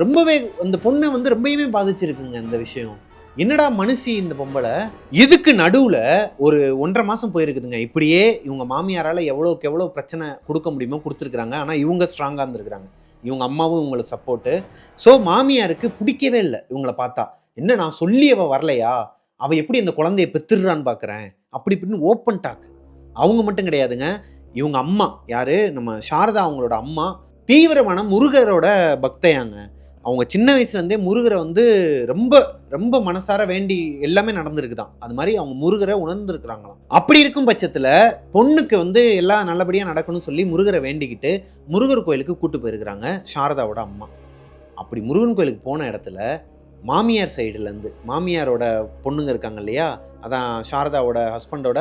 ரொம்பவே அந்த பொண்ணை வந்து ரொம்பவே பாதிச்சிருக்குங்க இந்த விஷயம். என்னடா மனுஷி இந்த பொம்பளை. இதுக்கு நடுவில் ஒரு 1.5 மாதம் போயிருக்குதுங்க. இப்படியே இவங்க மாமியாரால் எவ்வளோக்கு எவ்வளோ பிரச்சனை கொடுக்க முடியுமோ கொடுத்துருக்குறாங்க. ஆனால் இவங்க ஸ்ட்ராங்காக இருந்திருக்கிறாங்க, இவங்க அம்மாவும் இவங்களுக்கு சப்போர்ட்டு. ஸோ மாமியாருக்கு பிடிக்கவே இல்லை இவங்கள பார்த்தா. என்ன நான் சொல்லி அவள் வரலையா, அவள் எப்படி அந்த குழந்தைய பெற்றுடுறான்னு பார்க்குறேன், அப்படி இப்படின்னு ஓப்பன் டாக். அவங்க மட்டும் கிடையாதுங்க, இவங்க அம்மா யார், நம்ம சாரதா அவங்களோட அம்மா தீவிரமான முருகரோட பக்தையாங்க. அவங்க சின்ன வயசுலேருந்தே முருகரை வந்து ரொம்ப ரொம்ப மனசார வேண்டி எல்லாமே நடந்திருக்குதான். அது மாதிரி அவங்க முருகரை உணர்ந்துருக்குறாங்களாம். அப்படி இருக்கும் பட்சத்தில் பொண்ணுக்கு வந்து எல்லாம் நல்லபடியாக நடக்கணும்னு சொல்லி முருகரை வேண்டிக்கிட்டு முருகர் கோயிலுக்கு கூட்டு போயிருக்கிறாங்க சாரதாவோட அம்மா. அப்படி முருகன் கோயிலுக்கு போன இடத்துல மாமியார் சைடுலேருந்து, மாமியாரோட பொண்ணுங்க இருக்காங்க இல்லையா, அதான் சாரதாவோட ஹஸ்பண்டோட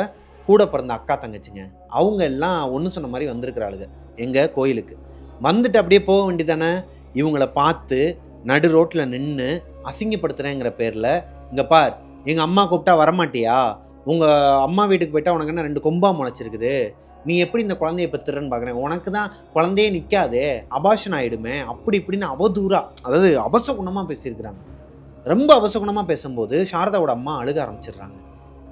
கூட பிறந்த அக்கா தங்கச்சிங்க, அவங்க எல்லாம் ஒன்று சொன்ன மாதிரி வந்திருக்கிறாளுங்க எங்கள் கோயிலுக்கு. வந்துட்டு அப்படியே போக வேண்டியதானே, இவங்கள பார்த்து நடு ரோட்டில் நின்று அசிங்கப்படுத்துகிறேங்கிற பேரில், இங்கே பார் எங்கள் அம்மா கூப்பிட்டா வரமாட்டியா, உங்கள் அம்மா வீட்டுக்கு போயிட்டா உனக்கு என்ன 2 கொம்பா முளைச்சிருக்குது, நீ எப்படி இந்த குழந்தைய பெற்றுறன்னு பார்க்குறேன், உனக்கு தான் குழந்தையே நிற்காதே, அபார்ஷன் ஆகிடுமே, அப்படி இப்படின்னு அவதூறா, அதாவது அபசகுணமாக பேசியிருக்கிறாங்க. ரொம்ப அவசகுணமாக பேசும்போது சாரதாவோட அம்மா அழுக ஆரம்பிச்சிடுறாங்க.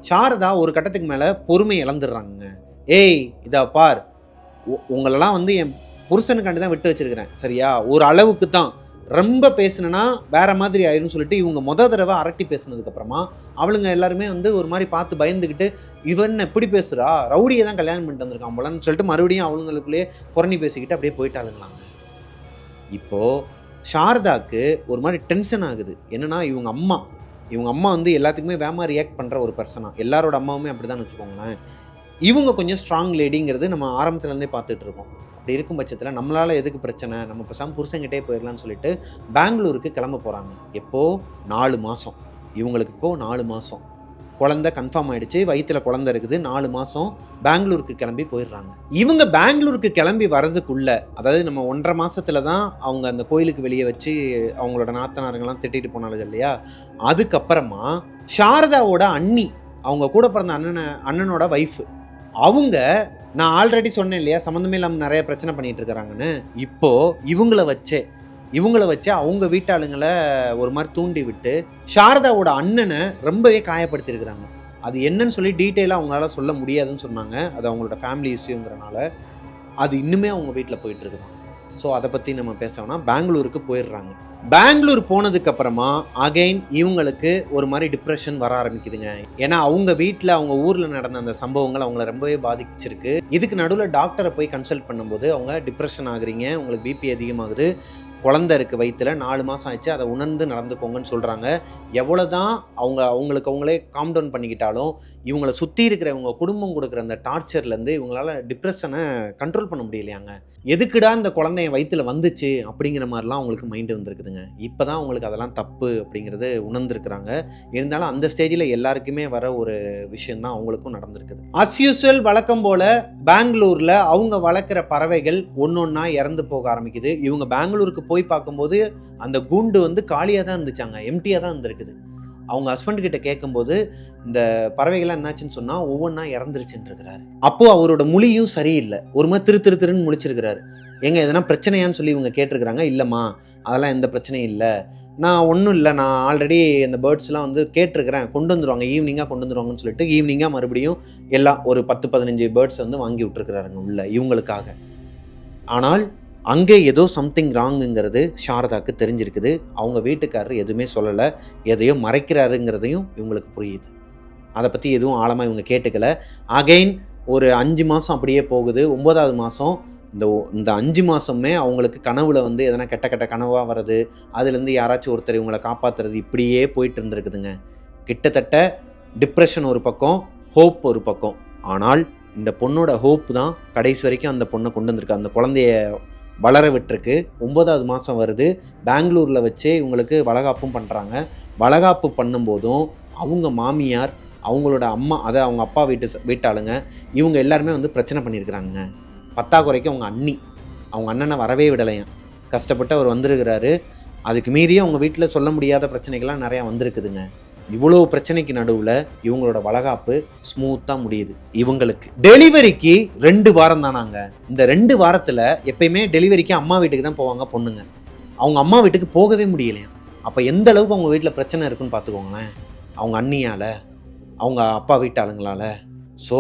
சாரதா ஒரு கட்டத்துக்கு மேலே பொறுமை இழந்துடுறாங்க. ஏய் இதா பார், உங்களெல்லாம் வந்து என் புருஷனுக்காண்டி தான் விட்டு வச்சிருக்கிறேன் சரியா, ஒரு அளவுக்கு தான், ரொம்ப பேசுனா வேற மாதிரி ஆயிரும் சொல்லிட்டு இவங்க தடவை அரட்டி பேசுனதுக்கப்புறமா அவளுங்க எல்லாருமே வந்து ஒரு மாதிரி பார்த்து பயந்துக்கிட்டு, இவன் எப்படி பேசுகிறா, ரவுடியை தான் கல்யாணம் பண்ணிட்டு வந்திருக்கான் போலன்னு சொல்லிட்டு மறுபடியும் அவளுங்களுக்குள்ளேயே புறணி பேசிக்கிட்டு அப்படியே போயிட்டாளுங்களாங்க. இப்போது சாரதாக்கு ஒரு மாதிரி டென்ஷன் ஆகுது. என்னன்னா இவங்க அம்மா வந்து எல்லாத்துக்குமே வேகமாக ரியாக்ட் பண்ணுற ஒரு பர்சனா, எல்லாரோட அம்மாவுமே அப்படி தான் வச்சுக்கோங்களேன். இவங்க கொஞ்சம் ஸ்ட்ராங் லேடிங்கிறது நம்ம ஆரம்பத்துலேருந்தே பார்த்துட்டு இருக்கோம். அப்படி இருக்கும் பட்சத்தில் நம்மளால் எதுக்கு பிரச்சனை, நம்ம பேசாமல் புருஷங்கிட்டே போயிடலான்னு சொல்லிட்டு பெங்களூருக்கு கிளம்ப போகிறாங்க. எப்போது 4 மாதம், இவங்களுக்கு இப்போது 4 மாதம், குழந்தை கன்ஃபார்ம் ஆகிடுச்சு, வயிற்றில் குழந்தை இருக்குது, 4 மாதம் பெங்களூருக்கு கிளம்பி போயிடுறாங்க. இவங்க பெங்களூருக்கு கிளம்பி வர்றதுக்குள்ள, அதாவது நம்ம 1.5 மாதத்துல தான் அவங்க அந்த கோயிலுக்கு வெளியே வச்சு அவங்களோட நாத்தனாருங்கெல்லாம் திட்டிட்டு போனாலும் இல்லையா, அதுக்கப்புறமா சாரதாவோட அண்ணி, அவங்க கூட பிறந்த அண்ணனோட ஒய்ஃபு, அவங்க நான் ஆல்ரெடி சொன்னேன் இல்லையா சம்மந்தமே இல்லாமல் நிறைய பிரச்சனை பண்ணிட்டு இருக்கிறாங்கன்னு, இப்போது இவங்கள வச்சு அவங்க வீட்டாளுங்களை ஒரு மாதிரி தூண்டி விட்டு சாரதாவோட அண்ணனை ரொம்பவே காயப்படுத்தியிருக்கிறாங்க. அது என்னன்னு சொல்லி டீட்டெயிலாக அவங்களால சொல்ல முடியாதுன்னு சொன்னாங்க. அது அவங்களோட ஃபேமிலி இஷ்யூங்கிறனால அது இன்னுமே அவங்க வீட்டில் போயிட்டு இருக்குதான். ஸோ அதை பற்றி நம்ம பேசணும்னா பெங்களூருக்கு போயிடுறாங்க. பெங்களூர் போனதுக்கப்புறமா அகைன் இவங்களுக்கு ஒரு மாதிரி டிப்ரெஷன் வர ஆரம்பிக்குதுங்க. ஏன்னா அவங்க வீட்டில் அவங்க ஊரில் நடந்த அந்த சம்பவங்கள் அவங்கள ரொம்பவே பாதிச்சிருக்கு. இதுக்கு நடுவில் டாக்டரை போய் கன்சல்ட் பண்ணும்போது அவங்க டிப்ரெஷன் ஆகுறீங்க, உங்களுக்கு பிபி அதிகமாகுது, குழந்தை இருக்குது வயிற்றுல, 4 மாதம் ஆயிடுச்சு, அதை உணர்ந்து நடந்துக்கோங்கன்னு சொல்கிறாங்க. எவ்வளோதான் அவங்களுக்கு அவங்களே காம் டவுன் பண்ணிக்கிட்டாலும் இவங்களை சுற்றி இருக்கிற இவங்க குடும்பம் கொடுக்குற அந்த டார்ச்சர்லேருந்து இவங்களால டிப்ரெஷனை கண்ட்ரோல் பண்ண முடியலையாங்க. எதுக்குடா இந்த குழந்தைய வயிற்றுல வந்துச்சு அப்படிங்கிற மாதிரிலாம் அவங்களுக்கு மைண்டு வந்திருக்குதுங்க. இப்போ தான் அவங்களுக்கு அதெல்லாம் தப்பு அப்படிங்கிறது உணர்ந்துருக்குறாங்க. இருந்தாலும் அந்த ஸ்டேஜில் எல்லாருக்குமே வர ஒரு விஷயந்தான் அவங்களுக்கும் நடந்திருக்குது. அஸ் யூஸ்வல் வழக்கம் போல் பெங்களூரில் அவங்க வளர்க்குற பறவைகள் ஒன்றொன்னா இறந்து போக ஆரம்பிக்குது. இவங்க பெங்களூருக்கு போய் பார்க்கும்போது அந்த கூண்டு வந்து காலியாக தான் இருந்துச்சாங்க, எம்டியாக தான் இருந்திருக்குது. அவங்க ஹஸ்பண்ட் கிட்ட கேட்கும்போது இந்த பறவைகள்லாம் என்னாச்சுன்னு சொன்னால் ஒவ்வொன்றா இறந்துருச்சுன்னு இருக்கிறாரு. அப்போது அவரோட மொழியும் சரியில்லை, ஒரு மாதிரி திருன்னு முழிச்சிருக்கிறாரு. எங்க எதனா பிரச்சனையான்னு சொல்லி இவங்க கேட்டிருக்கிறாங்க. இல்லைம்மா அதெல்லாம் எந்த பிரச்சனையும் இல்லை, நான் ஒன்றும் இல்லை, நான் ஆல்ரெடி இந்த பேர்ட்ஸ்லாம் வந்து கேட்டிருக்கிறேன், கொண்டு வந்துடுவாங்க, ஈவினிங்காக கொண்டு வந்துடுவாங்கன்னு சொல்லிட்டு ஈவினிங்காக மறுபடியும் எல்லாம் ஒரு 10-15 பேர்ட்ஸ் வந்து வாங்கி விட்டுருக்குறாருங்க உள்ள இவங்களுக்காக. ஆனால் அங்கே ஏதோ சம்திங் ராங்குங்கிறது சாரதாக்கு தெரிஞ்சிருக்குது. அவங்க வீட்டுக்காரர் எதுவுமே சொல்லலை, எதையோ மறைக்கிறாருங்கிறதையும் இவங்களுக்கு புரியுது. அதை பற்றி எதுவும் ஆழமாக இவங்க கேட்டுக்கல. அகைன் ஒரு 5 மாதம் அப்படியே போகுது. 9வது மாதம் இந்த 5 மாதமே அவங்களுக்கு கனவுல வந்து எதனா கெட்ட கனவாக வருது, அதுலேருந்து யாராச்சும் ஒருத்தர் இவங்களை காப்பாற்றுறது, இப்படியே போயிட்டு இருந்திருக்குதுங்க. கிட்டத்தட்ட டிப்ரெஷன் ஒரு பக்கம், ஹோப் ஒரு பக்கம். ஆனால் இந்த பொண்ணோட ஹோப் தான் கடைசி வரைக்கும் அந்த பொண்ணை கொண்டு வந்திருக்கு, அந்த குழந்தைய வளர விட்டுருக்கு. 9வது மாதம் வருது. பெங்களூரில் வச்சு இவங்களுக்கு வளகாப்பும் பண்ணுறாங்க. வளகாப்பு பண்ணும்போதும் அவங்க மாமியார், அவங்களோட அம்மா, அதை அவங்க அப்பா வீட்டாளுங்க, இவங்க எல்லாருமே வந்து பிரச்சனை பண்ணியிருக்கிறாங்க. பத்தாக்குறைக்கு அவங்க அண்ணனை வரவே விடலையாம். கஷ்டப்பட்டு அவர் வந்திருக்கிறாரு. அதுக்கு மீறி அவங்க வீட்டில் சொல்ல முடியாத பிரச்சனைகள்லாம் நிறையா வந்திருக்குதுங்க. இவ்வளோ பிரச்சனைக்கு நடுவில் இவங்களோட வளகாப்பு ஸ்மூத்தாக முடியுது. இவங்களுக்கு டெலிவரிக்கு 2 வாரம் தானாங்க. இந்த 2 வாரத்தில் எப்பயுமே டெலிவரிக்கு அம்மா வீட்டுக்கு தான் போவாங்க பொண்ணுங்க. அவங்க அம்மா வீட்டுக்கு போகவே முடியலையா. அப்போ எந்த அளவுக்கு அவங்க வீட்டில் பிரச்சனை இருக்குன்னு பார்த்துக்கோங்களேன், அவங்க அண்ணியால், அவங்க அப்பா வீட்டாளுங்களால். ஸோ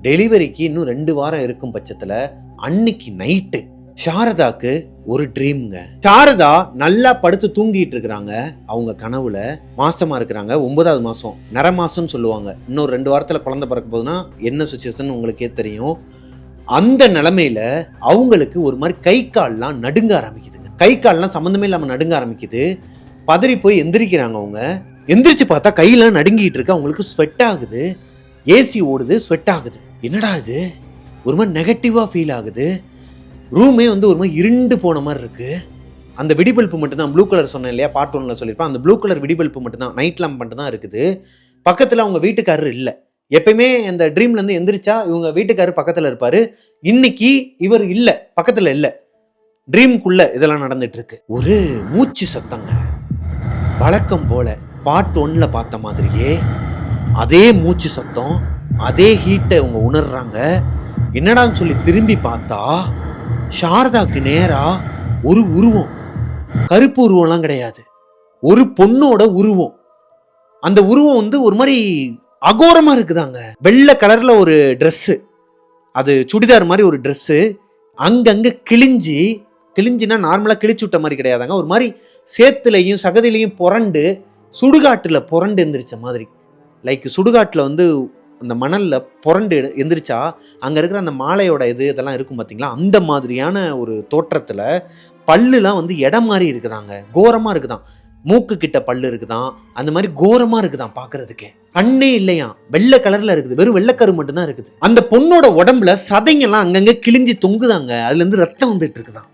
டெலிவரிக்கு இன்னும் 2 வாரம் இருக்கும் பட்சத்தில் அன்னைக்கு நைட்டு சாரதாக்கு ஒரு ட்ரீம்ங்க. சாரதா நல்லா படுத்து தூங்கிட்டு இருக்கிறாங்க. அவங்க கனவுல மாசமா இருக்கிறாங்க. 9வது மாசம், நிற மாசம்னு சொல்லுவாங்க. இன்னொரு 2 வாரத்துல குழந்தை பிறக்க போதுன்னா என்ன சுச்சுவேஷன் உங்களுக்கே தெரியும். அந்த நிலைமையில அவங்களுக்கு ஒரு மாதிரி கை கால்லாம் நடுங்க ஆரம்பிக்குதுங்க. கை கால்லாம் சம்மந்தமே இல்லாம நடுங்க ஆரம்பிக்குது. பதறி போய் எந்திரிக்கிறாங்க. அவங்க எந்திரிச்சு பார்த்தா கையெல்லாம் நடுங்கிட்டு இருக்கு. அவங்களுக்கு ஸ்வெட் ஆகுது. ஏசி ஓடுது, ஸ்வெட் ஆகுது. என்னடா இது, ஒரு மாதிரி நெகட்டிவா ஃபீல் ஆகுது. ரூமே வந்து ஒரு மாதிரி இருண்டு போன மாதிரி இருக்கு. அந்த விடிபல்ப்பு மட்டும்தான், ப்ளூ கலர் சொன்னேன் இல்லையா, பார்ட் 1ல சொல்லியிருப்பேன், அந்த ப்ளூ கலர் விடிபல்ப்பு மட்டும்தான், நைட் லேம்ப் மட்டும் தான் இருக்குது. பக்கத்தில் அவங்க வீட்டுக்காரர் இல்லை. எப்பயுமே அந்த ட்ரீம்லேருந்து எந்திரிச்சா இவங்க வீட்டுக்காரர் பக்கத்தில் இருப்பார். இன்னைக்கு இவர் இல்லை, பக்கத்தில் இல்லை. ட்ரீம்குள்ள இதெல்லாம் நடந்துட்டு இருக்கு. ஒரு மூச்சு சத்தங்க. வழக்கம் போல பார்ட் 1ல பார்த்த மாதிரியே அதே மூச்சு சத்தம், அதே ஹீட்டை அவங்க உணர்றாங்க. என்னடான்னு சொல்லி திரும்பி பார்த்தா சாரதாக்கு நேரா ஒரு உருவம், கருப்பு உருவம்லாம் கிடையாது, ஒரு பொண்ணோட உருவம். அந்த உருவம் வந்து ஒரு மாதிரி அகோரமா இருக்குதாங்க. வெள்ளை கலர்ல ஒரு ட்ரெஸ்ஸு, அது சுடிதார் மாதிரி ஒரு ட்ரெஸ்ஸு, அங்கங்க கிழிஞ்சினா நார்மலா கிழிச்சு விட்ட மாதிரி கிடையாதாங்க, ஒரு மாதிரி சேத்துலையும் சகதிலையும் புரண்டு, சுடுகாட்டுல புரண்டு எந்திரிச்ச மாதிரி. லைக் சுடுகாட்டுல வந்து அந்த மணல்ல புரண்டு எந்திரிச்சா அங்க இருக்கிற அந்த மாலையோட இதெல்லாம் இருக்கும் பார்த்தீங்களா, அந்த மாதிரியான ஒரு தோற்றத்துல பல்லுலாம் வந்து இடம் மாதிரி இருக்குதாங்க. கோரமா இருக்குதான், மூக்கு கிட்ட பல்லு இருக்குதான், அந்த மாதிரி கோரமா இருக்குதான் பாக்குறதுக்கே. கண்ணே இல்லையா, வெள்ளை கலர்ல இருக்குது, வெறும் வெள்ளைக்கரு மட்டும்தான் இருக்குது. அந்த பொண்ணோட உடம்புல சதைங்கெல்லாம் அங்கங்க கிழிஞ்சு தொங்குதாங்க. அதுல இருந்து ரத்தம் வந்துட்டு இருக்குதான்.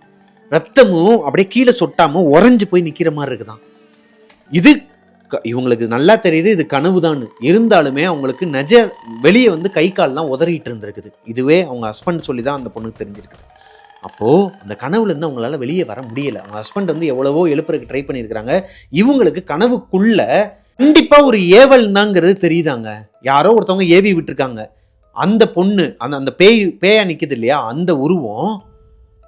ரத்தமும் அப்படியே கீழே சொட்டாம உறைஞ்சு போய் நிக்கிற மாதிரி இருக்குதான். இது இவங்களுக்கு நல்லா தெரியுது இது கனவுதான். இருந்தாலுமே அவங்களுக்கு வெளியே வந்து கை கால்லாம் உதறிட்டு இருந்திருக்குது. இதுவே அவங்க ஹஸ்பண்ட் சொல்லி தான் அந்த பொண்ணுக்கு தெரிஞ்சிருக்குது. அப்போது அந்த கனவுலேருந்து அவங்களால வெளியே வர முடியலை. அவங்க ஹஸ்பண்ட் வந்து எவ்வளவோ எழுப்புறதுக்கு ட்ரை பண்ணியிருக்கிறாங்க. இவங்களுக்கு கனவுக்குள்ள கண்டிப்பாக ஒரு ஏவல் தாங்கிறது தெரியுதாங்க. யாரோ ஒருத்தவங்க ஏவி விட்டுருக்காங்க. அந்த பொண்ணு அந்த பேயா நிற்குது இல்லையா, அந்த உருவம்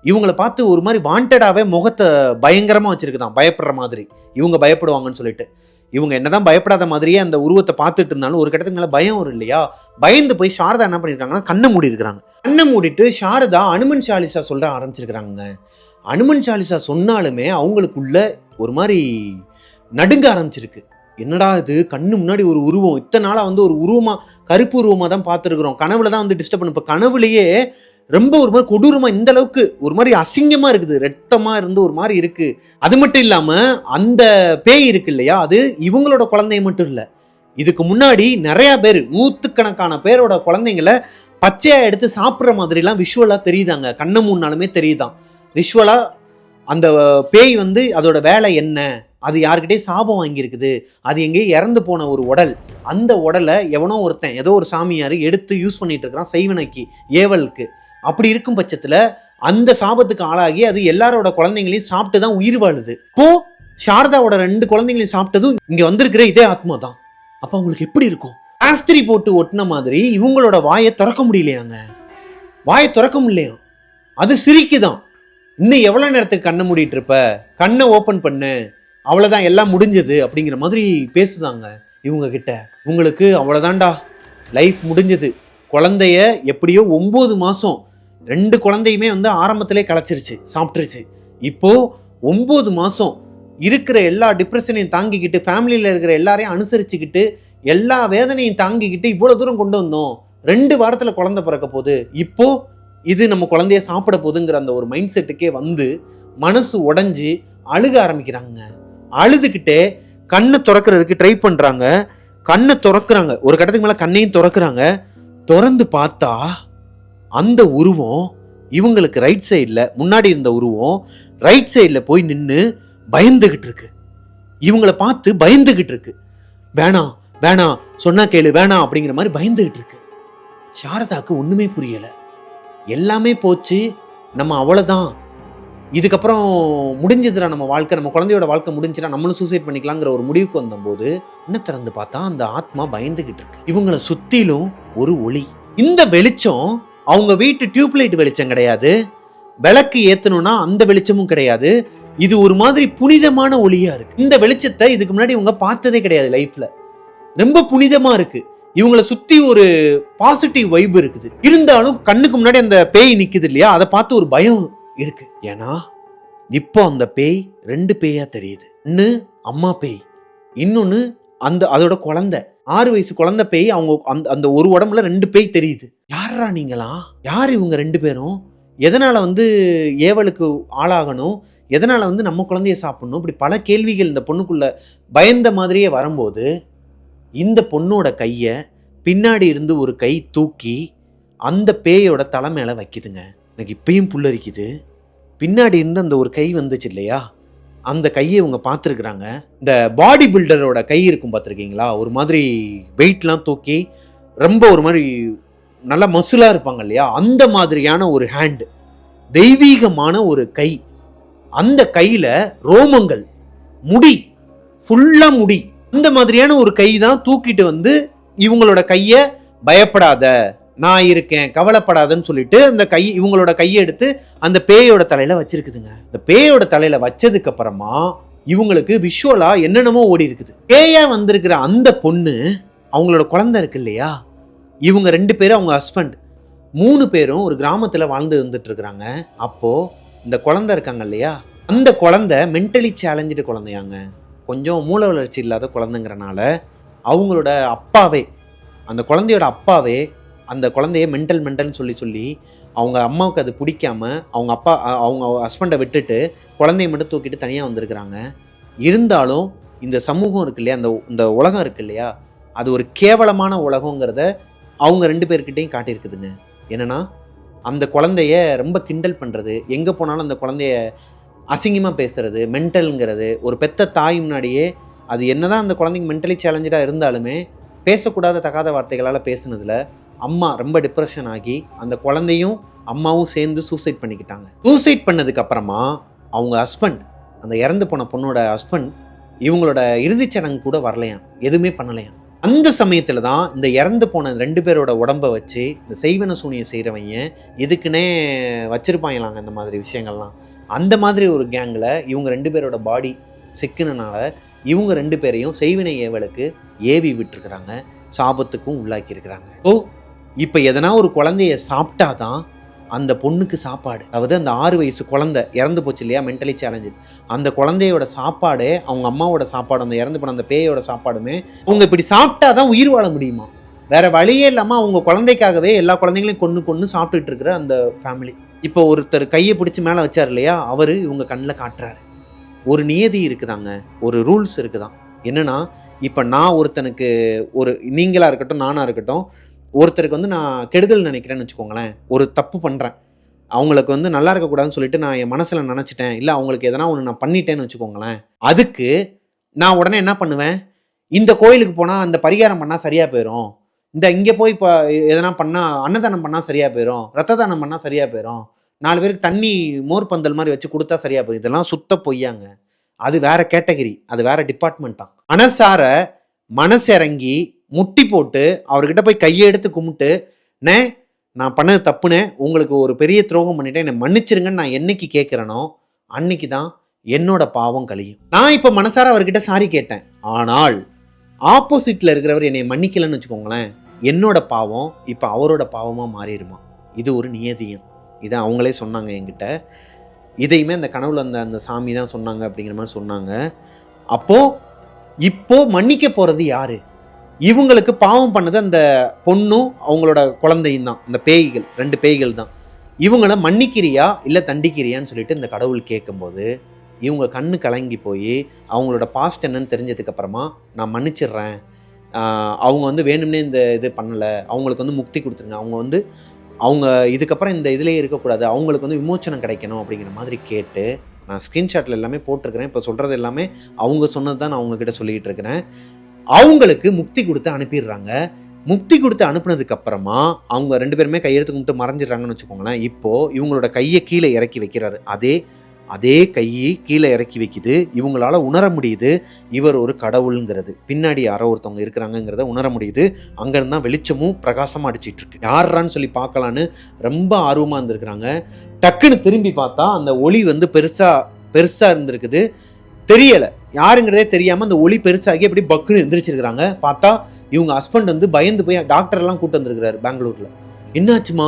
இவங்களை பார்த்து ஒரு மாதிரி வாண்டடாகவே முகத்தை பயங்கரமாக வச்சுருக்குதான், பயப்படுற மாதிரி. இவங்க பயப்படுவாங்கன்னு சொல்லிட்டு இவங்க என்னதான் பயப்படாத மாதிரியே அந்த உருவத்தை பார்த்துட்டு இருந்தாலும் ஒரு கட்டத்துக்கு மேலே பயம் வரும் இல்லையா. பயந்து போய் சாரதா என்ன பண்ணியிருக்காங்கன்னா கண்ணை மூடி இருக்கிறாங்க. கண்ணை மூடிட்டு சாரதா அனுமன் சாலிசா சொல்ல ஆரம்பிச்சிருக்கிறாங்க. அனுமன் சாலிசா சொன்னாலுமே அவங்களுக்குள்ள ஒரு மாதிரி நடுங்க ஆரம்பிச்சிருக்கு. என்னடா இது, கண்ணு முன்னாடி ஒரு உருவம், இத்தனை நாளாக வந்து ஒரு உருவமாக, கருப்பு உருவமாக தான் பார்த்துருக்குறோம், கனவுல தான் வந்து டிஸ்டர்ப் பண்ண. இப்போ கனவுலேயே ரொம்ப ஒரு மாதிரி கொடூரமா, இந்த அளவுக்கு ஒரு மாதிரி அசிங்கமா இருக்குது, ரத்தமா இருந்து ஒரு மாதிரி இருக்கு. அது மட்டும் இல்லாம அந்த பேய் இருக்கு இல்லையா, அது இவங்களோட குழந்தைய மட்டும் இல்ல, இதுக்கு முன்னாடி நிறைய பேர், நூத்துக்கணக்கான பேரோட குழந்தைங்களை பச்சையா எடுத்து சாப்பிட்ற மாதிரிலாம் விஷுவலா தெரியுதாங்க. கண்ணு மூணாலுமே தெரியுதான் விஷுவலா. அந்த பேய் வந்து அதோட வேலை என்ன, அது யாருக்கிட்டே சாபம் வாங்கியிருக்குது, அது எங்கேயே இறந்து போன ஒரு உடல், அந்த உடலை எவனோ ஒருத்தன் ஏதோ ஒரு சாமியார் எடுத்து யூஸ் பண்ணிட்டு இருக்கிறான் செய்வனைக்கு, ஏவலுக்கு. அப்படி இருக்கும் பட்சத்துல அந்த சாபத்துக்கு ஆளாகி அது எல்லாரோட குழந்தைங்களையும் சாப்பிட்டு தான் உயிர் வாழுது. இப்போ சாரதாவோட 2 குழந்தைங்களையும் சாப்பிட்டதும் இங்க வந்திருக்கிற இதே ஆத்மா தான். அப்ப அவங்களுக்கு எப்படி இருக்கும்? ஆஸ்திரி போட்டு ஒட்டின மாதிரி இவங்களோட வாயை திறக்க முடியலையாங்க, வாயை திறக்க முடியலையா, அது சிரிக்குதான். இன்னும் எவ்வளவு நேரத்துக்கு கண்ணை மூடிட்டு இருப்ப, கண்ணை ஓபன் பண்ணு, அவ்வளவுதான் எல்லாம் முடிஞ்சது அப்படிங்கிற மாதிரி பேசுதாங்க இவங்க கிட்ட. உங்களுக்கு அவ்வளவுதான்டா, லைஃப் முடிஞ்சது. குழந்தைய எப்படியோ 9 மாசம் 2 குழந்தையுமே வந்து ஆரம்பத்திலே களைச்சிருச்சு, சாப்பிட்டுருச்சு. இப்போ 9 மாசம் இருக்கிற எல்லா டிப்ரெஷனையும் தாங்கிக்கிட்டு, ஃபேமிலியில் இருக்கிற எல்லாரையும் அனுசரிச்சுக்கிட்டு, எல்லா வேதனையும் தாங்கிக்கிட்டு இவ்வளவு தூரம் கொண்டு வந்தோம். 2 வாரத்துல குழந்தை பிறக்க போகுது, இப்போ இது நம்ம குழந்தைய சாப்பிட போகுதுங்கிற அந்த ஒரு மைண்ட் செட்டுக்கே வந்து மனசு உடைஞ்சு அழுக ஆரம்பிக்கிறாங்க. அழுதுகிட்டே கண்ணை திறக்கிறதுக்கு ட்ரை பண்றாங்க. கண்ணை திறக்கிறாங்க, ஒரு கட்டத்துக்கு மேல கண்ணையும் திறக்கிறாங்க. திறந்து பார்த்தா அந்த உருவம் இவங்களுக்கு ரைட் சைடில், முன்னாடி இருந்த உருவம் ரைட் சைடில் போய் நின்று பயந்துகிட்டு இருக்கு. இவங்களை பார்த்து பயந்துகிட்டு இருக்கு. வேணாம் வேணாம், சொன்னா கேளு, வேணாம் அப்படிங்கிற மாதிரி பயந்துகிட்டு இருக்கு. சாரதாக்கு ஒண்ணுமே புரியல. எல்லாமே போச்சு, நம்ம அவ்வளவுதான், இதுக்கப்புறம் முடிஞ்சதுடா நம்ம வாழ்க்கை, நம்ம குழந்தையோட வாழ்க்கை முடிஞ்சுடா, நம்மளும் சூசைட் பண்ணிக்கலாங்கிற ஒரு முடிவுக்கு வந்தபோது இன்னும் திறந்து பார்த்தா அந்த ஆத்மா பயந்துகிட்டு இருக்கு. இவங்களை சுத்திலும் ஒரு ஒளி. இந்த வெளிச்சம் அவங்க வீட்டு டியூப்லைட் வெளிச்சம் கிடையாது, விளக்கு ஏத்தணும்னா அந்த வெளிச்சமும் கிடையாது. இது ஒரு மாதிரி புனிதமான ஒளியா இருக்கு. இந்த வெளிச்சத்தை இதுக்கு முன்னாடி இவங்க பார்த்ததே கிடையாது லைஃப்ல. ரொம்ப புனிதமா இருக்கு. இவங்களை சுத்தி ஒரு பாசிட்டிவ் வைப் இருக்குது. இருந்தாலும் கண்ணுக்கு முன்னாடி அந்த பேய் நிக்குது இல்லையா, அதை பார்த்து ஒரு பயம் இருக்கு. ஏன்னா இப்போ அந்த பேய் 2 பேயா தெரியுது. ஒன்னு அம்மா பேய், இன்னொன்னு அதோட குழந்தை, 6 வயசு குழந்தை பேய். அவங்க அந்த ஒரு உடம்புல 2 பேய் தெரியுது. யாரா நீங்களா, யார் இவங்க 2 பேரும், எதனால வந்து ஏவலுக்கு ஆளாகணும், எதனால வந்து நம்ம குழந்தைய சாப்பிடணும், இப்படி பல கேள்விகள் இந்த பொண்ணுக்குள்ள பயந்த மாதிரியே வரும்போது இந்த பொண்ணோட கைய பின்னாடி இருந்து ஒரு கை தூக்கி அந்த பேயோட தலை மேல வைக்குதுங்க. எனக்கு இப்பயும் புல்லரிக்குது. பின்னாடி இருந்து அந்த ஒரு கை வந்துச்சு இல்லையா, அந்த கையை இவங்க பார்த்துருக்குறாங்க. இந்த பாடி பில்டரோட கை இருக்கும் பார்த்துருக்கீங்களா, ஒரு மாதிரி வெயிட்லாம் தூக்கி ரொம்ப ஒரு மாதிரி நல்லா மசுலா இருப்பாங்க இல்லையா, அந்த மாதிரியான ஒரு ஹேண்டு, தெய்வீகமான ஒரு கை. அந்த கையில ரோமங்கள், முடி, ஃபுல்லா முடி, இந்த மாதிரியான ஒரு கை தான் தூக்கிட்டு வந்து இவங்களோட கைய பயப்படாத, நான் இருக்கேன், கவலைப்படாதன்னு சொல்லிட்டு அந்த கை, இவங்களோட கையை எடுத்து அந்த பேயோட தலையில வச்சிருக்குதுங்க. இந்த பேயோட தலையில வச்சதுக்கு அப்புறமா இவங்களுக்கு விஷுவலா என்னென்னமோ ஓடி இருக்குது. பேயா வந்திருக்கிற அந்த பொண்ணு, அவங்களோட குழந்தை இருக்கு இல்லையா, இவங்க 2 பேரும் அவங்க ஹஸ்பண்ட் 3 பேரும் ஒரு கிராமத்துல வாழ்ந்து வந்துட்டு இருக்கிறாங்க. அப்போ இந்த குழந்தை இருக்காங்க இல்லையா, அந்த குழந்தை மென்டலி சேலஞ்சு குழந்தையாங்க, கொஞ்சம் மூளை வளர்ச்சி இல்லாத குழந்தைங்கிறனால அவங்களோட அப்பாவே, அந்த குழந்தையோட அப்பாவே அந்த குழந்தைய மென்டல்னு சொல்லி அவங்க அம்மாவுக்கு அது பிடிக்காம அவங்க ஹஸ்பண்டை விட்டுட்டு குழந்தைய மட்டும் தூக்கிட்டு தனியாக வந்திருக்கிறாங்க. இருந்தாலும் இந்த சமூகம் இருக்கு இல்லையா, இந்த உலகம் இருக்கு இல்லையா, அது ஒரு கேவலமான உலகங்கிறத அவங்க 2 பேர்கிட்டையும் காட்டியிருக்குதுங்க. என்னன்னா அந்த குழந்தைய ரொம்ப கிண்டல் பண்ணுறது, எங்கே போனாலும் அந்த குழந்தைய அசிங்கமாக பேசுறது, மென்டல்ங்கிறது. ஒரு பெத்த தாய் முன்னாடியே அது என்னதான் அந்த குழந்தைங்க மென்டலி சேலஞ்சடாக இருந்தாலுமே பேசக்கூடாத தகாத வார்த்தைகளால் பேசுனதுல அம்மா ரொம்ப டிப்ரெஷன் ஆகி அந்த குழந்தையும் அம்மாவும் சேர்ந்து சூசைட் பண்ணிக்கிட்டாங்க. சூசைட் பண்ணதுக்கு அப்புறமா அவங்க ஹஸ்பண்ட், அந்த இறந்து போன பொண்ணோட ஹஸ்பண்ட், இவங்களோட இறுதிச் சடங்கு கூட வரலையாம், எதுவுமே பண்ணலையாம். அந்த சமயத்தில் தான் இந்த இறந்து போன 2 பேரோட உடம்பை வச்சு இந்த செய்வன சூனியம் செய்கிறவங்க இதுக்குன்னே வச்சிருப்பாங்களாங்க இந்த மாதிரி விஷயங்கள்லாம். அந்த மாதிரி ஒரு கேங்கில் இவங்க 2 பேரோட பாடி சிக்கினனால இவங்க 2 பேரையும் செய்வினை ஏவலுக்கு ஏவி விட்டுருக்குறாங்க, சாபத்துக்கும் உள்ளாக்கி இருக்கிறாங்க. ஸோ இப்போ எதனா ஒரு குழந்தைய சாப்பிட்டாதான் அந்த பொண்ணுக்கு சாப்பாடு, அதாவது அந்த 6 வயசு குழந்தை இறந்து போச்சு இல்லையா, மென்டலி சேலஞ்சு, அந்த குழந்தையோட சாப்பாடே அவங்க அம்மாவோட சாப்பாடு, அந்த இறந்து போன அந்த பேயோட சாப்பாடுமே அவங்க இப்படி சாப்பிட்டாதான் உயிர் வாழ முடியுமா. வேற வழியே இல்லாமல் அவங்க குழந்தைக்காகவே எல்லா குழந்தைங்களையும் கொன்று கொன்று சாப்பிட்டுட்டு இருக்கிற அந்த ஃபேமிலி. இப்போ ஒருத்தர் கையை பிடிச்சி மேலே வச்சார் இல்லையா, அவர் இவங்க கண்ணில் காட்டுறாரு. ஒரு நியதி இருக்குதாங்க, ஒரு ரூல்ஸ் இருக்குதான். என்னன்னா, இப்போ நான் ஒருத்தனுக்கு நீங்களா இருக்கட்டும் நானா இருக்கட்டும், ஒருத்தருக்கு வந்து நான் கெடுதல் நினைக்கிறேன்னு வச்சுக்கோங்களேன், ஒரு தப்பு பண்ணுறேன், அவங்களுக்கு வந்து நல்லா இருக்கக்கூடாதுன்னு சொல்லிட்டு நான் என் மனசில் நினச்சிட்டேன், இல்லை அவங்களுக்கு எதனா ஒன்று நான் பண்ணிட்டேன்னு வச்சுக்கோங்களேன், அதுக்கு நான் உடனே என்ன பண்ணுவேன், இந்த கோயிலுக்கு போனால் அந்த பரிகாரம் பண்ணால் சரியாக போயிடும், இங்கே போய் இப்போ எதனா பண்ணால் அன்னதானம் பண்ணால் சரியாக போயிடும், ரத்த தானம் பண்ணால் சரியாக போயிடும், 4 பேருக்கு தண்ணி மோர் பந்தல் மாதிரி வச்சு கொடுத்தா சரியாக போயிடும். இதெல்லாம் சுத்த பொய்யாங்க. அது வேற கேட்டகரி, அது வேற டிபார்ட்மெண்ட் தான். மனசார மனசிறங்கி முட்டி போட்டு அவர்கிட்ட போய் கையை எடுத்து கும்பிட்டு, நான் பண்ணது தப்புனே, உங்களுக்கு ஒரு பெரிய துரோகம் பண்ணிட்டேன், என்னை மன்னிச்சிருங்கன்னு நான் என்னைக்கு கேட்குறேனோ அன்னைக்கு தான் என்னோட பாவம் கழியும். நான் இப்போ மனசார அவர்கிட்ட சாரி கேட்டேன், ஆனால் ஆப்போசிட்ல இருக்கிறவர் என்னை மன்னிக்கலன்னு வச்சுக்கோங்களேன், என்னோட பாவம் இப்போ அவரோட பாவமாக மாறிடுமா. இது ஒரு நியதியம். இதை அவங்களே சொன்னாங்க என்கிட்ட. இதையுமே அந்த கனவுல அந்த சாமி தான் சொன்னாங்க அப்படிங்கிற மாதிரி சொன்னாங்க. இப்போ மன்னிக்க போறது யாரு? இவங்களுக்கு பாவம் பண்ணது அந்த பொண்ணும் அவங்களோட குழந்தையும் தான், அந்த பேய்கள், 2 பேய்கள் தான். இவங்கள மன்னிக்கிறியா இல்லை தண்டிக்கிறியான்னு சொல்லிட்டு இந்த கடவுள் கேட்கும்போது இவங்க கண்ணு கலங்கி போய் அவங்களோட பாஸ்ட் என்னன்னு தெரிஞ்சதுக்கு அப்புறமா நான் மன்னிச்சிடுறேன், அவங்க வந்து வேணும்னே இந்த இது பண்ணலை, அவங்களுக்கு வந்து முக்தி கொடுத்துருங்க, அவங்க இதுக்கப்புறம் இந்த இதிலே இருக்கக்கூடாது, அவங்களுக்கு வந்து விமோச்சனம் கிடைக்கணும் அப்படிங்கிற மாதிரி கேட்டு, நான் ஸ்க்ரீன்ஷாட்டில் எல்லாமே போட்டிருக்கிறேன். இப்போ சொல்கிறது எல்லாமே அவங்க சொன்னது தான் நான் அவங்கக்கிட்ட சொல்லிக்கிட்டு இருக்கிறேன். அவங்களுக்கு முக்தி கொடுத்து அனுப்பிடுறாங்க. முக்தி கொடுத்து அனுப்புனதுக்கு அப்புறமா அவங்க 2 பேருமே கையெழுத்து கும்பிட்டு மறைஞ்சிடுறாங்கன்னு வச்சுக்கோங்களேன். இப்போது இவங்களோட கையை கீழே இறக்கி வைக்கிறாரு. அதே கையை கீழே இறக்கி வைக்குது. இவங்களால உணர முடியுது இவர் ஒரு கடவுளுங்கிறது, பின்னாடி யாரோ ஒருத்தவங்க இருக்கிறாங்கிறத உணர முடியுது. அங்கேருந்து தான் வெளிச்சமும் பிரகாசமாக அடிச்சிட்டு இருக்கு. யாரான்னு சொல்லி பார்க்கலான்னு ரொம்ப ஆர்வமாக இருந்திருக்கிறாங்க. டக்குன்னு திரும்பி பார்த்தா அந்த ஒளி வந்து பெருசா இருந்திருக்குது. தெரியலை யாருங்கிறதே தெரியாமல் அந்த ஒளி பெருசாகி அப்படி பக்குன்னு எந்திரிச்சிருக்கிறாங்க. பார்த்தா இவங்க ஹஸ்பண்ட் வந்து பயந்து போய் டாக்டர்லாம் கூட்டு வந்திருக்கிறாரு பெங்களூரில். என்னாச்சுமா,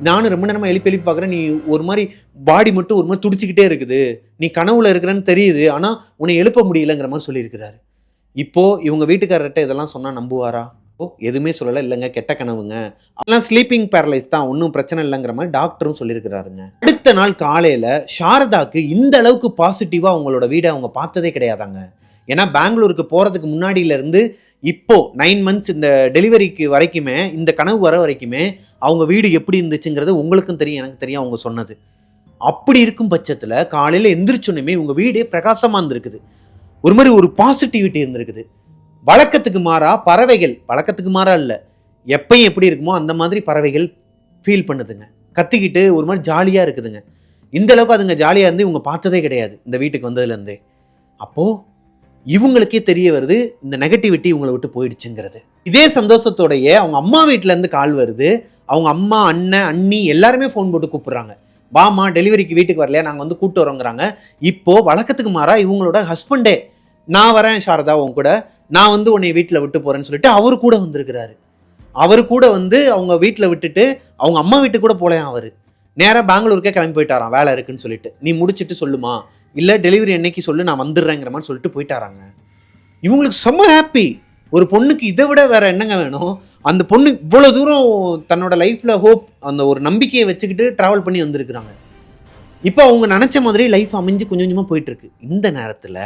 நானும் ரொம்ப நேரமாக எழுப்பி பார்க்குறேன், நீ ஒரு மாதிரி பாடி மட்டும் ஒரு மாதிரி துடிச்சிக்கிட்டே இருக்குது, நீ கனவுல இருக்கிறேன்னு தெரியுது, ஆனால் உன்னை எழுப்ப முடியலங்கிற மாதிரி சொல்லியிருக்கிறாரு. இப்போது இவங்க வீட்டுக்காரர்கிட்ட இதெல்லாம் சொன்னால் நம்புவாரா? எதுவுமே சொல்லலை, இல்லைங்க கெட்ட கனவுங்க, அதெல்லாம் ஸ்லீப்பிங் பேரலைஸ் தான், ஒன்றும் பிரச்சனை இல்லைங்கிற மாதிரி டாக்டரும் சொல்லியிருக்கிறாருங்க. அடுத்த நாள் காலையில் சாரதாக்கு இந்த அளவுக்கு பாசிட்டிவாக அவங்களோட வீடை அவங்க பார்த்ததே கிடையாதாங்க. ஏன்னா பெங்களூருக்கு போகிறதுக்கு முன்னாடியிலேருந்து இப்போ 9 months இந்த டெலிவரிக்கு வரைக்குமே, இந்த கனவு வர வரைக்குமே அவங்க வீடு எப்படி இருந்துச்சுங்கிறது உங்களுக்கும் தெரியும், எனக்கு தெரியும், அவங்க சொன்னது. அப்படி இருக்கும் பட்சத்தில் காலையில் எந்திரிச்சோன்னுமே இவங்க வீடே பிரகாசமாக இருந்திருக்குது, ஒரு மாதிரி ஒரு பாசிட்டிவிட்டி இருந்திருக்குது. வழக்கத்துக்கு மாறா பறவைகள், வழக்கத்துக்கு மாறா இல்லை, எப்பயும் எப்படி இருக்குமோ அந்த மாதிரி பறவைகள் ஃபீல் பண்ணுதுங்க, கத்திக்கிட்டு ஒரு மாதிரி ஜாலியாக இருக்குதுங்க. இந்த அளவுக்கு அதுங்க ஜாலியாக இருந்து இவங்க பார்த்ததே கிடையாது இந்த வீட்டுக்கு வந்ததுலேருந்தே. அப்போது இவங்களுக்கே தெரிய வருது இந்த நெகட்டிவிட்டி இவங்களை விட்டு போயிடுச்சுங்கிறது. இதே சந்தோஷத்தோடையே அவங்க அம்மா வீட்டிலேருந்து கால் வருது. அவங்க அம்மா, அண்ணன், அண்ணி எல்லாருமே ஃபோன் போட்டு கூப்பிட்றாங்க, வாமா டெலிவரிக்கு வீட்டுக்கு வரலையா, நாங்கள் வந்து கூப்பிட்டு வரோங்கிறாங்க. இப்போது வழக்கத்துக்கு மாறா இவங்களோட ஹஸ்பண்டே, நான் வரேன் சாரதா உன் கூட, நான் வந்து உன்னை வீட்டில் விட்டு போகிறேன்னு சொல்லிட்டு அவரு கூட வந்திருக்கிறாரு. அவரு கூட வந்து அவங்க வீட்டில் விட்டுட்டு அவங்க அம்மா வீட்டுக்கு கூட போகலையாம். அவர் நேராக பெங்களூருக்கே கிளம்பி போயிட்டாராம், வேலை இருக்குன்னு சொல்லிட்டு. நீ முடிச்சுட்டு சொல்லுமா, இல்லை டெலிவரி என்னைக்கு சொல்லு, நான் வந்துடுறேங்கிற மாதிரி சொல்லிட்டு போயிட்டாராங்க. இவங்களுக்கு செம்ம ஹாப்பி. ஒரு பொண்ணுக்கு இதை விட வேற என்னங்க வேணும்? அந்த பொண்ணு இவ்வளோ தூரம் தன்னோட லைஃப்பில் ஹோப், அந்த ஒரு நம்பிக்கையை வச்சுக்கிட்டு ட்ராவல் பண்ணி வந்திருக்கிறாங்க. இப்போ அவங்க நினச்ச மாதிரி லைஃப் அமைஞ்சு கொஞ்சம் கொஞ்சமாக போயிட்டுருக்கு. இந்த நேரத்தில்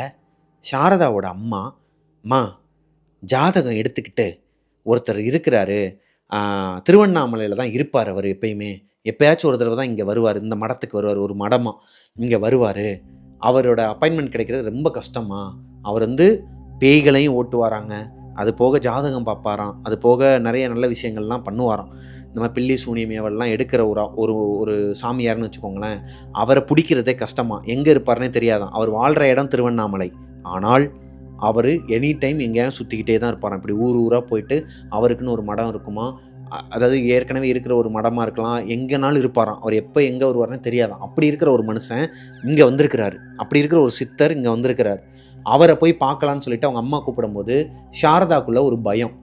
சாரதாவோட அம்மா ஜாதகம் எடுத்துக்கிட்டு, ஒருத்தர் இருக்கிறாரு, திருவண்ணாமலையில் தான் இருப்பார், அவர் எப்பயாச்சும் ஒரு தடவை தான் இங்கே வருவார், இந்த மடத்துக்கு வருவார், ஒரு மடமாக இங்கே வருவார், அவரோட அப்பாயின்மெண்ட் கிடைக்கிறது ரொம்ப கஷ்டமா, அவர் வந்து பேய்களையும் ஓட்டுவாராங்க, அது போக ஜாதகம் பார்ப்பாராம், அது போக நிறைய நல்ல விஷயங்கள்லாம் பண்ணுவாராம். இந்த மாதிரி பில்லி சூனியம் ஏவல்லாம் எடுக்கிற ஒரு சாமியார்னு வச்சுக்கோங்களேன். அவரை பிடிக்கிறதே கஷ்டமா, எங்கே இருப்பார்னே தெரியாதான். அவர் வாழ்கிற இடம் திருவண்ணாமலை, ஆனால் அவர் எனி டைம் எங்கேயாவது சுற்றிக்கிட்டே தான் இருப்பாராம். இப்படி ஊராக போயிட்டு அவருக்குன்னு ஒரு மடம் இருக்குமா, அதாவது ஏற்கனவே இருக்கிற ஒரு மடமாக இருக்கலாம், எங்கேனாலும் இருப்பாராம். அவர் எப்போ எங்கே வருவார்னு தெரியாதான். அப்படி இருக்கிற ஒரு மனுஷன் இங்கே வந்திருக்கிறாரு, அப்படி இருக்கிற ஒரு சித்தர் இங்கே வந்திருக்கிறார். அவரை போய் பார்க்கலான்னு சொல்லிட்டு அவங்க அம்மா கூப்பிடும்போது சாரதாக்குள்ளே ஒரு பயம்.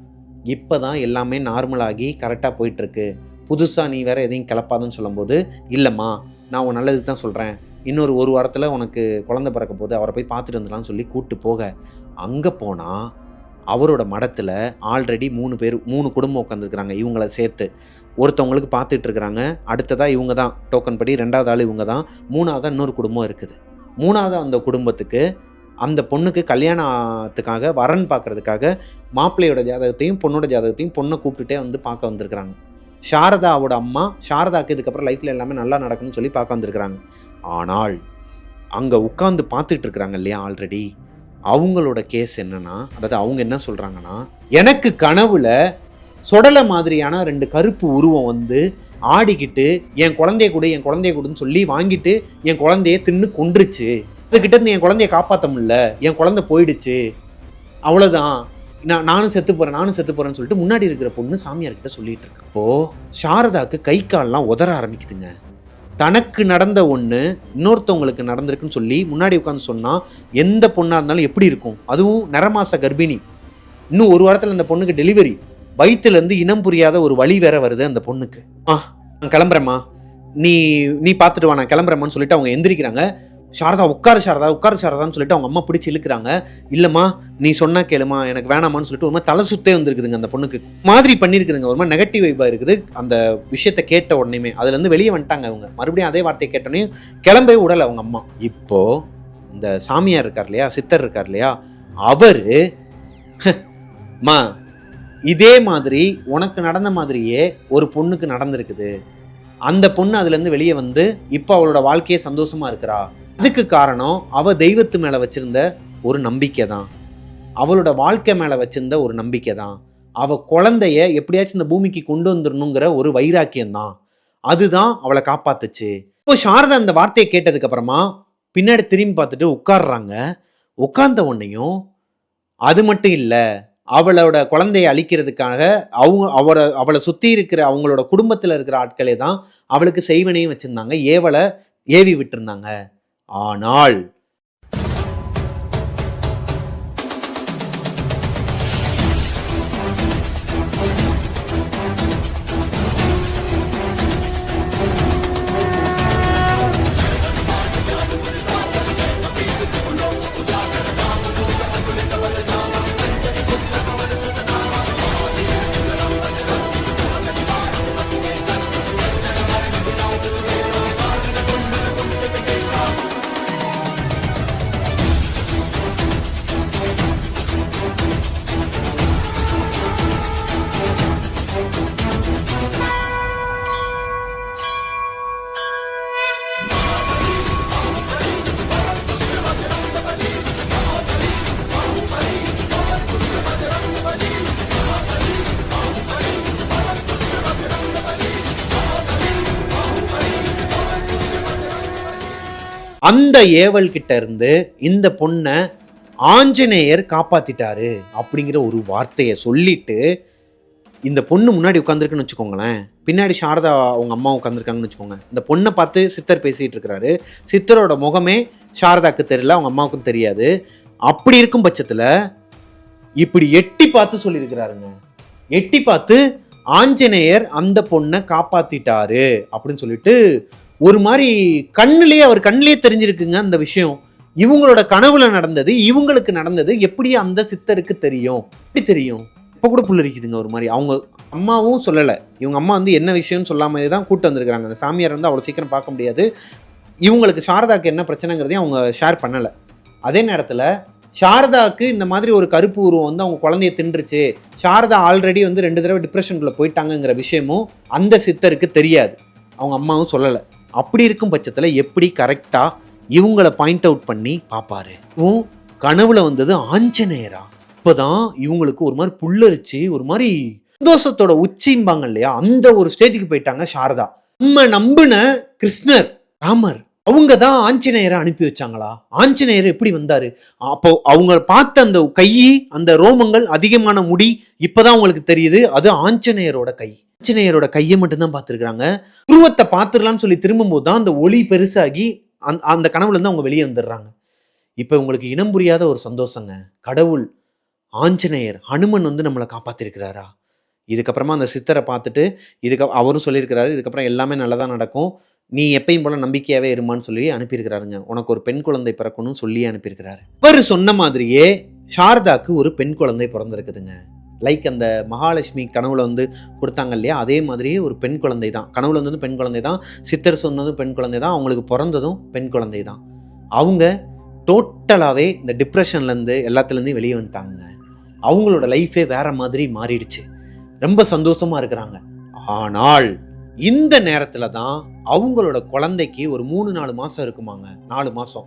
இப்போ தான் எல்லாமே நார்மலாகி கரெக்டாக போயிட்டுருக்கு, புதுசாக நீ வேறு எதையும் கிளப்பாதுன்னு சொல்லும்போது, இல்லைம்மா நான் உன் நல்லதுக்கு தான் சொல்கிறேன், இன்னொரு 1 வாரத்தில் உனக்கு குழந்தை பிறக்க போது, அவரை போய் பார்த்துட்டு வந்துடலான்னு சொல்லி கூப்பிட்டு போக, அங்கே போனால் அவரோட மடத்தில் ஆல்ரெடி 3 குடும்பம் உட்காந்துருக்குறாங்க இவங்கள சேர்த்து. ஒருத்தவங்களுக்கு பார்த்துட்டு இருக்கிறாங்க. அடுத்ததாக இவங்க தான் டோக்கன் படி 2வது ஆள் இவங்க தான். 3வதாக இன்னொரு குடும்பம் இருக்குது. 3வது அந்த குடும்பத்துக்கு அந்த பொண்ணுக்கு கல்யாணத்துக்காக வரன் பார்க்கறதுக்காக மாப்பிள்ளையோட ஜாதகத்தையும் பொண்ணோட ஜாதகத்தையும் பொண்ணை கூப்பிட்டுட்டே வந்து பார்க்க வந்திருக்கிறாங்க. சாரதாவோட அம்மா சாரதாக்கு இதுக்கப்புறம் லைஃப்பில் எல்லாமே நல்லா நடக்கும்னு சொல்லி பார்க்க வந்திருக்கிறாங்க. ஆனால் அங்கே உட்காந்து பார்த்துட்டு இருக்கிறாங்க இல்லையா ஆல்ரெடி, அவங்களோட கேஸ் என்னன்னா, அதாவது அவங்க என்ன சொல்கிறாங்கன்னா, எனக்கு கனவுல சொடலை மாதிரியான 2 கருப்பு உருவம் வந்து ஆடிக்கிட்டு என் குழந்தைய கொடுன்னு சொல்லி வாங்கிட்டு என் குழந்தைய தின்னு கொன்றுச்சு. அதுக்கிட்ட இருந்து என் குழந்தைய காப்பாற்ற முடியல, என் குழந்தை போயிடுச்சு, அவ்வளோதான், நானும் செத்து போகிறேன்னு சொல்லிட்டு முன்னாடி இருக்கிற பொண்ணு சாமியார்கிட்ட சொல்லிட்டு இருக்கு. இப்போ சாரதாக்கு கை கால்லாம் உதற ஆரம்பிக்குதுங்க. தனக்கு நடந்த ஒன்று இன்னொருத்தவங்களுக்கு நடந்திருக்குன்னு சொல்லி முன்னாடி உட்காந்து சொன்னால் எந்த பொண்ணாக இருந்தாலும் எப்படி இருக்கும்? அதுவும் நிறமாச கர்ப்பிணி, இன்னும் 1 வாரத்தில் அந்த பொண்ணுக்கு டெலிவரி, வயிற்றுலேருந்து இனம் புரியாத ஒரு வலி வேற வருது அந்த பொண்ணுக்கு. நான் கிளம்புறேம்மா, நீ பார்த்துட்டு வா, நான் கிளம்புறேம்மான்னு சொல்லிட்டு அவங்க எந்திரிக்கிறாங்க. சாரதா உட்காரு சாரதான்னு சொல்லிட்டு அவங்க அம்மா பிடிச்சி இழுக்கிறாங்க. இல்லைம்மா நீ சொன்னா கேளுமா, எனக்கு வேணாமான்னு சொல்லிட்டு ஒரு மாதிரி தலை சுத்தே வந்துருக்குதுங்க அந்த பொண்ணுக்கு. மாதிரி பண்ணியிருக்குதுங்க, ஒரு மாதிரி நெகட்டிவ் வைப்பாக இருக்குது அந்த விஷயத்தை கேட்ட உடனேமே. அதுலேருந்து வெளியே வந்துட்டாங்க அவங்க. மறுபடியும் அதே வார்த்தையை கேட்டோன்னே கிளம்பவே விடலை அவங்க அம்மா. இப்போ இந்த சாமியார் இருக்கார் இல்லையா, சித்தர் இருக்கார் இல்லையா, அவரு மா இதே மாதிரி உனக்கு நடந்த மாதிரியே ஒரு பொண்ணுக்கு நடந்திருக்குது, அந்த பொண்ணு அதுலேருந்து வெளியே வந்து இப்போ அவளோட வாழ்க்கையே சந்தோஷமா இருக்கிறா. அதுக்கு காரணம் அவ தெய்வத்து மேல வச்சிருந்த ஒரு நம்பிக்கை தான், அவளோட வாழ்க்கை மேல வச்சிருந்த ஒரு நம்பிக்கை தான், அவ குழந்தைய எப்படியாச்சும் இந்த பூமிக்கு கொண்டு வந்துடணுங்கிற ஒரு வைராக்கியம் தான், அதுதான் அவளை காப்பாத்துச்சு. இப்போ சாரதா அந்த வார்த்தையை கேட்டதுக்கு அப்புறமா பின்னாடி திரும்பி பார்த்துட்டு உட்கார்றாங்க. உட்கார்ந்த உடனேயும் அது மட்டும் இல்லை, அவளோட குழந்தையை அழிக்கிறதுக்காக அவளை சுற்றி இருக்கிற அவங்களோட குடும்பத்தில் இருக்கிற ஆட்களே தான் அவளுக்கு செய்வனையும் வச்சிருந்தாங்க, ஏவி விட்டுருந்தாங்க. ஆனால் அந்த ஏவல் கிட்ட இருந்து இந்த பொண்ணை ஆஞ்சநேயர் காப்பாத்திட்டாரு அப்படிங்கிற ஒரு வார்த்தையை சொல்லிட்டு இந்த பொண்ணு முன்னாடி உட்காந்துருக்குன்னு வச்சுக்கோங்களேன், பின்னாடி சாரதா அவங்க அம்மா உட்காந்துருக்காங்கன்னு வச்சுக்கோங்க. இந்த பொண்ணை பார்த்து சித்தர் பேசிட்டு இருக்கிறாரு. சித்தரோட முகமே சாரதாக்கு தெரியல, அவங்க அம்மாவுக்கும் தெரியாது. அப்படி இருக்கும் பட்சத்துல இப்படி எட்டி பார்த்து சொல்லியிருக்கிறாருங்க. எட்டி பார்த்து ஆஞ்சநேயர் அந்த பொண்ணை காப்பாத்திட்டாரு அப்படின்னு சொல்லிட்டு ஒரு மாதிரி அவர் கண்ணிலேயே தெரிஞ்சிருக்குங்க அந்த விஷயம். இவங்களோட கனவுல நடந்தது, இவங்களுக்கு நடந்தது எப்படி அந்த சித்தருக்கு தெரியும்? எப்படி தெரியும்? இப்போ கூட புல்லரிக்குதுங்க ஒரு மாதிரி. அவங்க அம்மாவும் சொல்லலை, இவங்க அம்மா வந்து என்ன விஷயம்னு சொல்லாம தான் கூட்டு வந்திருக்கிறாங்க. அந்த சாமியார் வந்து அவ்வளோ சீக்கிரம் பார்க்க முடியாது. இவங்களுக்கு சாரதாக்கு என்ன பிரச்சனைங்கிறதையும் அவங்க ஷேர் பண்ணலை. அதே நேரத்தில் சாரதாக்கு இந்த மாதிரி ஒரு கருப்பு உருவம் வந்து அவங்க குழந்தைய தின்றுச்சு, சாரதா ஆல்ரெடி வந்து 2 தடவை டிப்ரெஷனுக்குள்ள போயிட்டாங்கிற விஷயமும் அந்த சித்தருக்கு தெரியாது, அவங்க அம்மாவும் சொல்லலை. அப்படி இருக்கும் பட்சத்தில் எப்படி கரெக்டாக இவங்களை பாயிண்ட் அவுட் பண்ணி பார்ப்பாரு? கனவுல வந்தது ஆஞ்சநேயரா? இப்போதான் இவங்களுக்கு ஒரு மாதிரி புல்லரிச்சு ஒரு மாதிரி சந்தோஷத்தோட உச்சிம்பாங்க இல்லையா, அந்த ஒரு ஸ்டேஜுக்கு போயிட்டாங்க சாரதா. நம்ம நம்பின கிருஷ்ணர் ராமர் அவங்க தான் ஆஞ்சநேயரை அனுப்பி வச்சாங்களா? ஆஞ்சநேயர் எப்படி வந்தாரு? அப்போ அவங்க பார்த்த அந்த கை, அந்த ரோமங்கள், அதிகமான முடி, இப்பதான் அவங்களுக்கு தெரியுது அது ஆஞ்சநேயரோட கை. ஆஞ்சநேயரோட கையை மட்டும்தான் பார்த்துருக்காங்க. உருவத்தை பார்த்துடலாம்னு சொல்லி திரும்பும்போது தான் அந்த ஒளி பெருசாகி அந்த கனவுல இருந்து அவங்க வெளியே வந்துடுறாங்க. இப்ப உங்களுக்கு இனம் புரியாத ஒரு சந்தோஷங்க. கடவுள் ஆஞ்சநேயர் ஹனுமன் வந்து நம்மளை காப்பாத்திருக்கிறாரா? இதுக்கப்புறமா அந்த சித்தரை பார்த்துட்டு அவரும் சொல்லியிருக்கிறாரு, இதுக்கப்புறம் எல்லாமே நல்லதா நடக்கும், நீ எப்பயும் போல நம்பிக்கையாவே இருமான்னு சொல்லி அனுப்பியிருக்கிறாருங்க. உனக்கு ஒரு பெண் குழந்தை பிறக்கணும்னு சொல்லி அனுப்பியிருக்கிறாரு. இவர் சொன்ன மாதிரியே சாரதாக்கு ஒரு பெண் குழந்தை பிறந்திருக்குதுங்க. லைக் அந்த மகாலட்சுமி கனவுல வந்து கொடுத்தாங்க இல்லையா, அதே மாதிரியே ஒரு பெண் குழந்தை தான். கனவுல வந்ததும் பெண் குழந்தை தான், சித்தர் சொன்னதும் பெண் குழந்தை தான், அவங்களுக்கு பிறந்ததும் பெண் குழந்தை தான். அவங்க டோட்டலாகவே இந்த டிப்ரெஷன்லேருந்து எல்லாத்துலேருந்தும் வெளியே வந்துட்டாங்க. அவங்களோட லைஃபே வேற மாதிரி மாறிடுச்சு. ரொம்ப சந்தோஷமா இருக்கிறாங்க. ஆனால் இந்த நேரத்துல தான் அவங்களோட குழந்தைக்கு ஒரு 3-4 மாசம் இருக்குமாங்க. 4 மாசம்.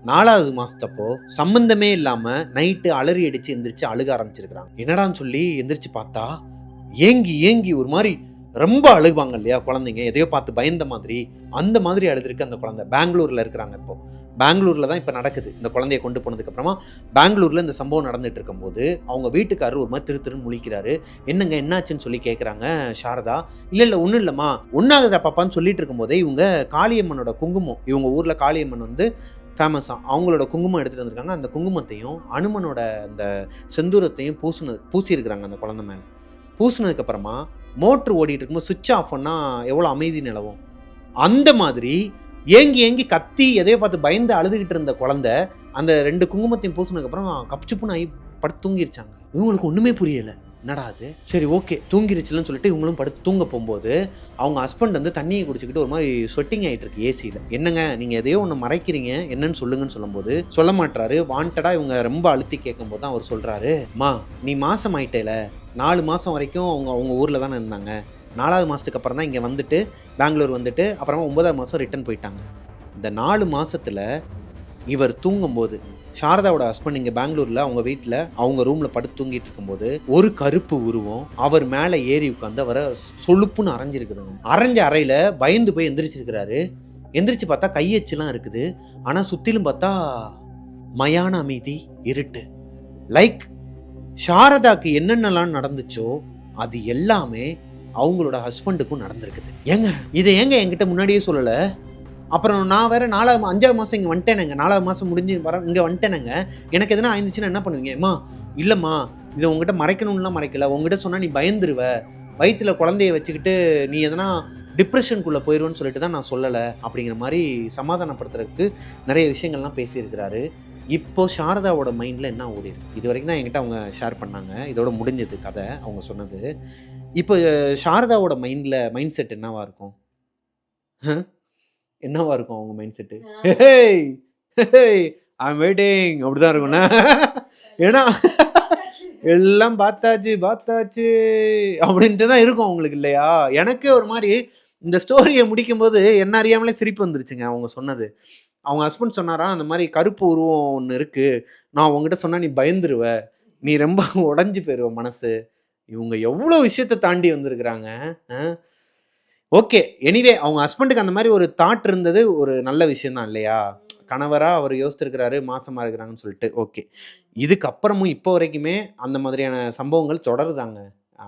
4வது மாசத்தப்போ சம்பந்தமே இல்லாம நைட்டு அலறி அடிச்சு எந்திரிச்சு அழுக ஆரம்பிச்சிருக்கிறாங்க. என்னடான்னு சொல்லி எந்திரிச்சு பார்த்தா ஏங்கி ஏங்கி ஒரு மாதிரி ரொம்ப அழுகுவாங்க இல்லையா குழந்தைங்க, எதையோ பார்த்து பயந்த மாதிரி, அந்த மாதிரி அழுதுருக்கு அந்த குழந்தை. பெங்களூர்ல இருக்கிறாங்க. இப்போ பெங்களூர்ல தான் இப்போ நடக்குது. இந்த குழந்தைய கொண்டு போனதுக்கு அப்புறமா பெங்களூர்ல இந்த சம்பவம் நடந்துட்டு இருக்கும்போது அவங்க வீட்டுக்காரர் ஒரு மாதிரி திருன்னு முழிக்கிறாரு. என்னங்க என்னாச்சுன்னு சொல்லி கேட்குறாங்க சாரதா. இல்லை ஒன்றும் இல்லைம்மா, ஒன்றாகுதா பாப்பான்னு சொல்லிட்டு இருக்கும்போதே இவங்க காளியம்மனோட குங்குமம், இவங்க ஊரில் காளியம்மன் வந்து ஃபேமஸாக, அவங்களோட குங்குமம் எடுத்துகிட்டு வந்திருக்காங்க. அந்த குங்குமத்தையும் அனுமனோட அந்த செந்தூரத்தையும் பூசியிருக்கிறாங்க அந்த குழந்தை மேலே. பூசினதுக்கப்புறமா மோட்ரு ஓடிட்டு இருக்கும்போது சுவிட்ச் ஆஃப் பண்ணால் எவ்வளோ அமைதி நிலவும், அந்த மாதிரி ஏங்கி ஏங்கி கத்தி எதையோ பார்த்து பயந்து அழுதுகிட்டு இருந்த குழந்தை அந்த 2 குங்குமத்தையும் பூசினதுக்கப்புறம் கப்சுப்புன்னு ஆகி படுத்து தூங்கிருச்சாங்க. இவங்களுக்கு ஒன்றுமே புரியலை, என்னடா அது, சரி ஓகே தூங்கிருச்சுலன்னு சொல்லிட்டு இவங்களும் படுத்து தூங்க போகும்போது அவங்க ஹஸ்பண்ட் வந்து தண்ணியை குடிச்சிக்கிட்டு ஒரு மாதிரி ஸ்வெட்டிங் ஆகிட்டு இருக்கு ஏசியில். என்னங்க நீங்கள் எதையோ ஒன்று மறைக்கிறீங்க, என்னன்னு சொல்லுங்கன்னு சொல்லும்போது சொல்ல மாட்டாரு. வாண்டடா இவங்க ரொம்ப அழுத்தி கேட்கும் போது தான் அவர் சொல்கிறாரு, மா நீ மாசம் ஆயிட்டேல, 4 மாதம் வரைக்கும் அவங்க ஊரில் தானே இருந்தாங்க, 4வது மாதத்துக்கு அப்புறம் தான் இங்கே வந்துட்டு பெங்களூர் வந்துட்டு அப்புறமா 9வது மாதம் ரிட்டர்ன் போயிட்டாங்க. இந்த 4 மாதத்தில் இவர் தூங்கும்போது சாரதாவோட ஹஸ்பண்ட் இங்கே பெங்களூரில் அவங்க வீட்டில் அவங்க ரூமில் படுத்து தூங்கிட்டு இருக்கும்போது ஒரு கருப்பு உருவம் அவர் மேலே ஏறி உட்காந்து அவரை சொலுப்புன்னு அரைஞ்சிருக்குதுங்க. அரைஞ்ச அறையில் பயந்து போய் எந்திரிச்சிருக்கிறாரு. எந்திரிச்சு பார்த்தா கையெச்செல்லாம் இருக்குது. ஆனால் சுற்றிலும் பார்த்தா மயான அமைதி, இருட்டு. லைக் சாரதாக்கு என்னென்னலாம் நடந்துச்சோ அது எல்லாமே அவங்களோட ஹஸ்பண்டுக்கும் நடந்திருக்குது. இதை என்கிட்ட முன்னாடியே சொல்லலை. அப்புறம் நான் வேற 5வது மாதம் இங்கே வந்துட்டேனேங்க, 4வது மாதம் முடிஞ்சு இங்கே வந்துட்டேனேங்க, எனக்கு எதனா ஆயிருந்துச்சுன்னா என்ன பண்ணுவீங்க? அம்மா இல்லைம்மா, இதை உங்ககிட்ட மறைக்கணும்லாம் மறைக்கல, உங்ககிட்ட சொன்னால் நீ பயந்துருவ, வயிற்றுல குழந்தைய வச்சுக்கிட்டு நீ எதனா டிப்ரெஷனுக்குள்ளே போயிடுவேன்னு சொல்லிட்டு தான் நான் சொல்லலை அப்படிங்கிற மாதிரி சமாதானப்படுத்துறதுக்கு நிறைய விஷயங்கள்லாம் பேசியிருக்கிறாரு. இப்போ சாரதாவோட மைண்டில் என்ன ஓடிருக்கு, இது வரைக்கும் தான் என்கிட்ட அவங்க ஷேர் பண்ணாங்க, இதோட முடிஞ்சது கதை அவங்க சொன்னது. இப்போ சாரதாவோட மைண்ட் செட் என்னவா இருக்கும்? என்னவா இருக்கும் அவங்க மைண்ட் செட்டு? ஐம் வெயிட்டிங் அப்படிதான் இருக்கும்ண்ணா. ஏன்னா எல்லாம் பார்த்தாச்சு அப்படின்ட்டு தான் இருக்கும் அவங்களுக்கு இல்லையா? எனக்கே ஒரு மாதிரி இந்த ஸ்டோரியை முடிக்கும் போது என்ன அறியாமலே சிரிப்பு வந்துருச்சுங்க. அவங்க சொன்னது, அவங்க ஹஸ்பண்ட் சொன்னாரா, அந்த மாதிரி கருப்பு உருவம் ஒன்று இருக்கு, நான் உங்ககிட்ட சொன்னா நீ பயந்துருவ, நீ ரொம்ப உடஞ்சி போயிருவ மனசு. இவங்க எவ்வளோ விஷயத்தை தாண்டி வந்திருக்கிறாங்க. ஓகே, எனிவே அவங்க ஹஸ்பண்டுக்கு அந்த மாதிரி ஒரு தாட் இருந்தது ஒரு நல்ல விஷயம் தான் இல்லையா? கணவராக அவர் யோசிச்சிருக்கிறாரு மாசமாக இருக்கிறாங்கன்னு சொல்லிட்டு. ஓகே, இதுக்கப்புறமும் இப்போ வரைக்குமே அந்த மாதிரியான சம்பவங்கள் தொடருதாங்க.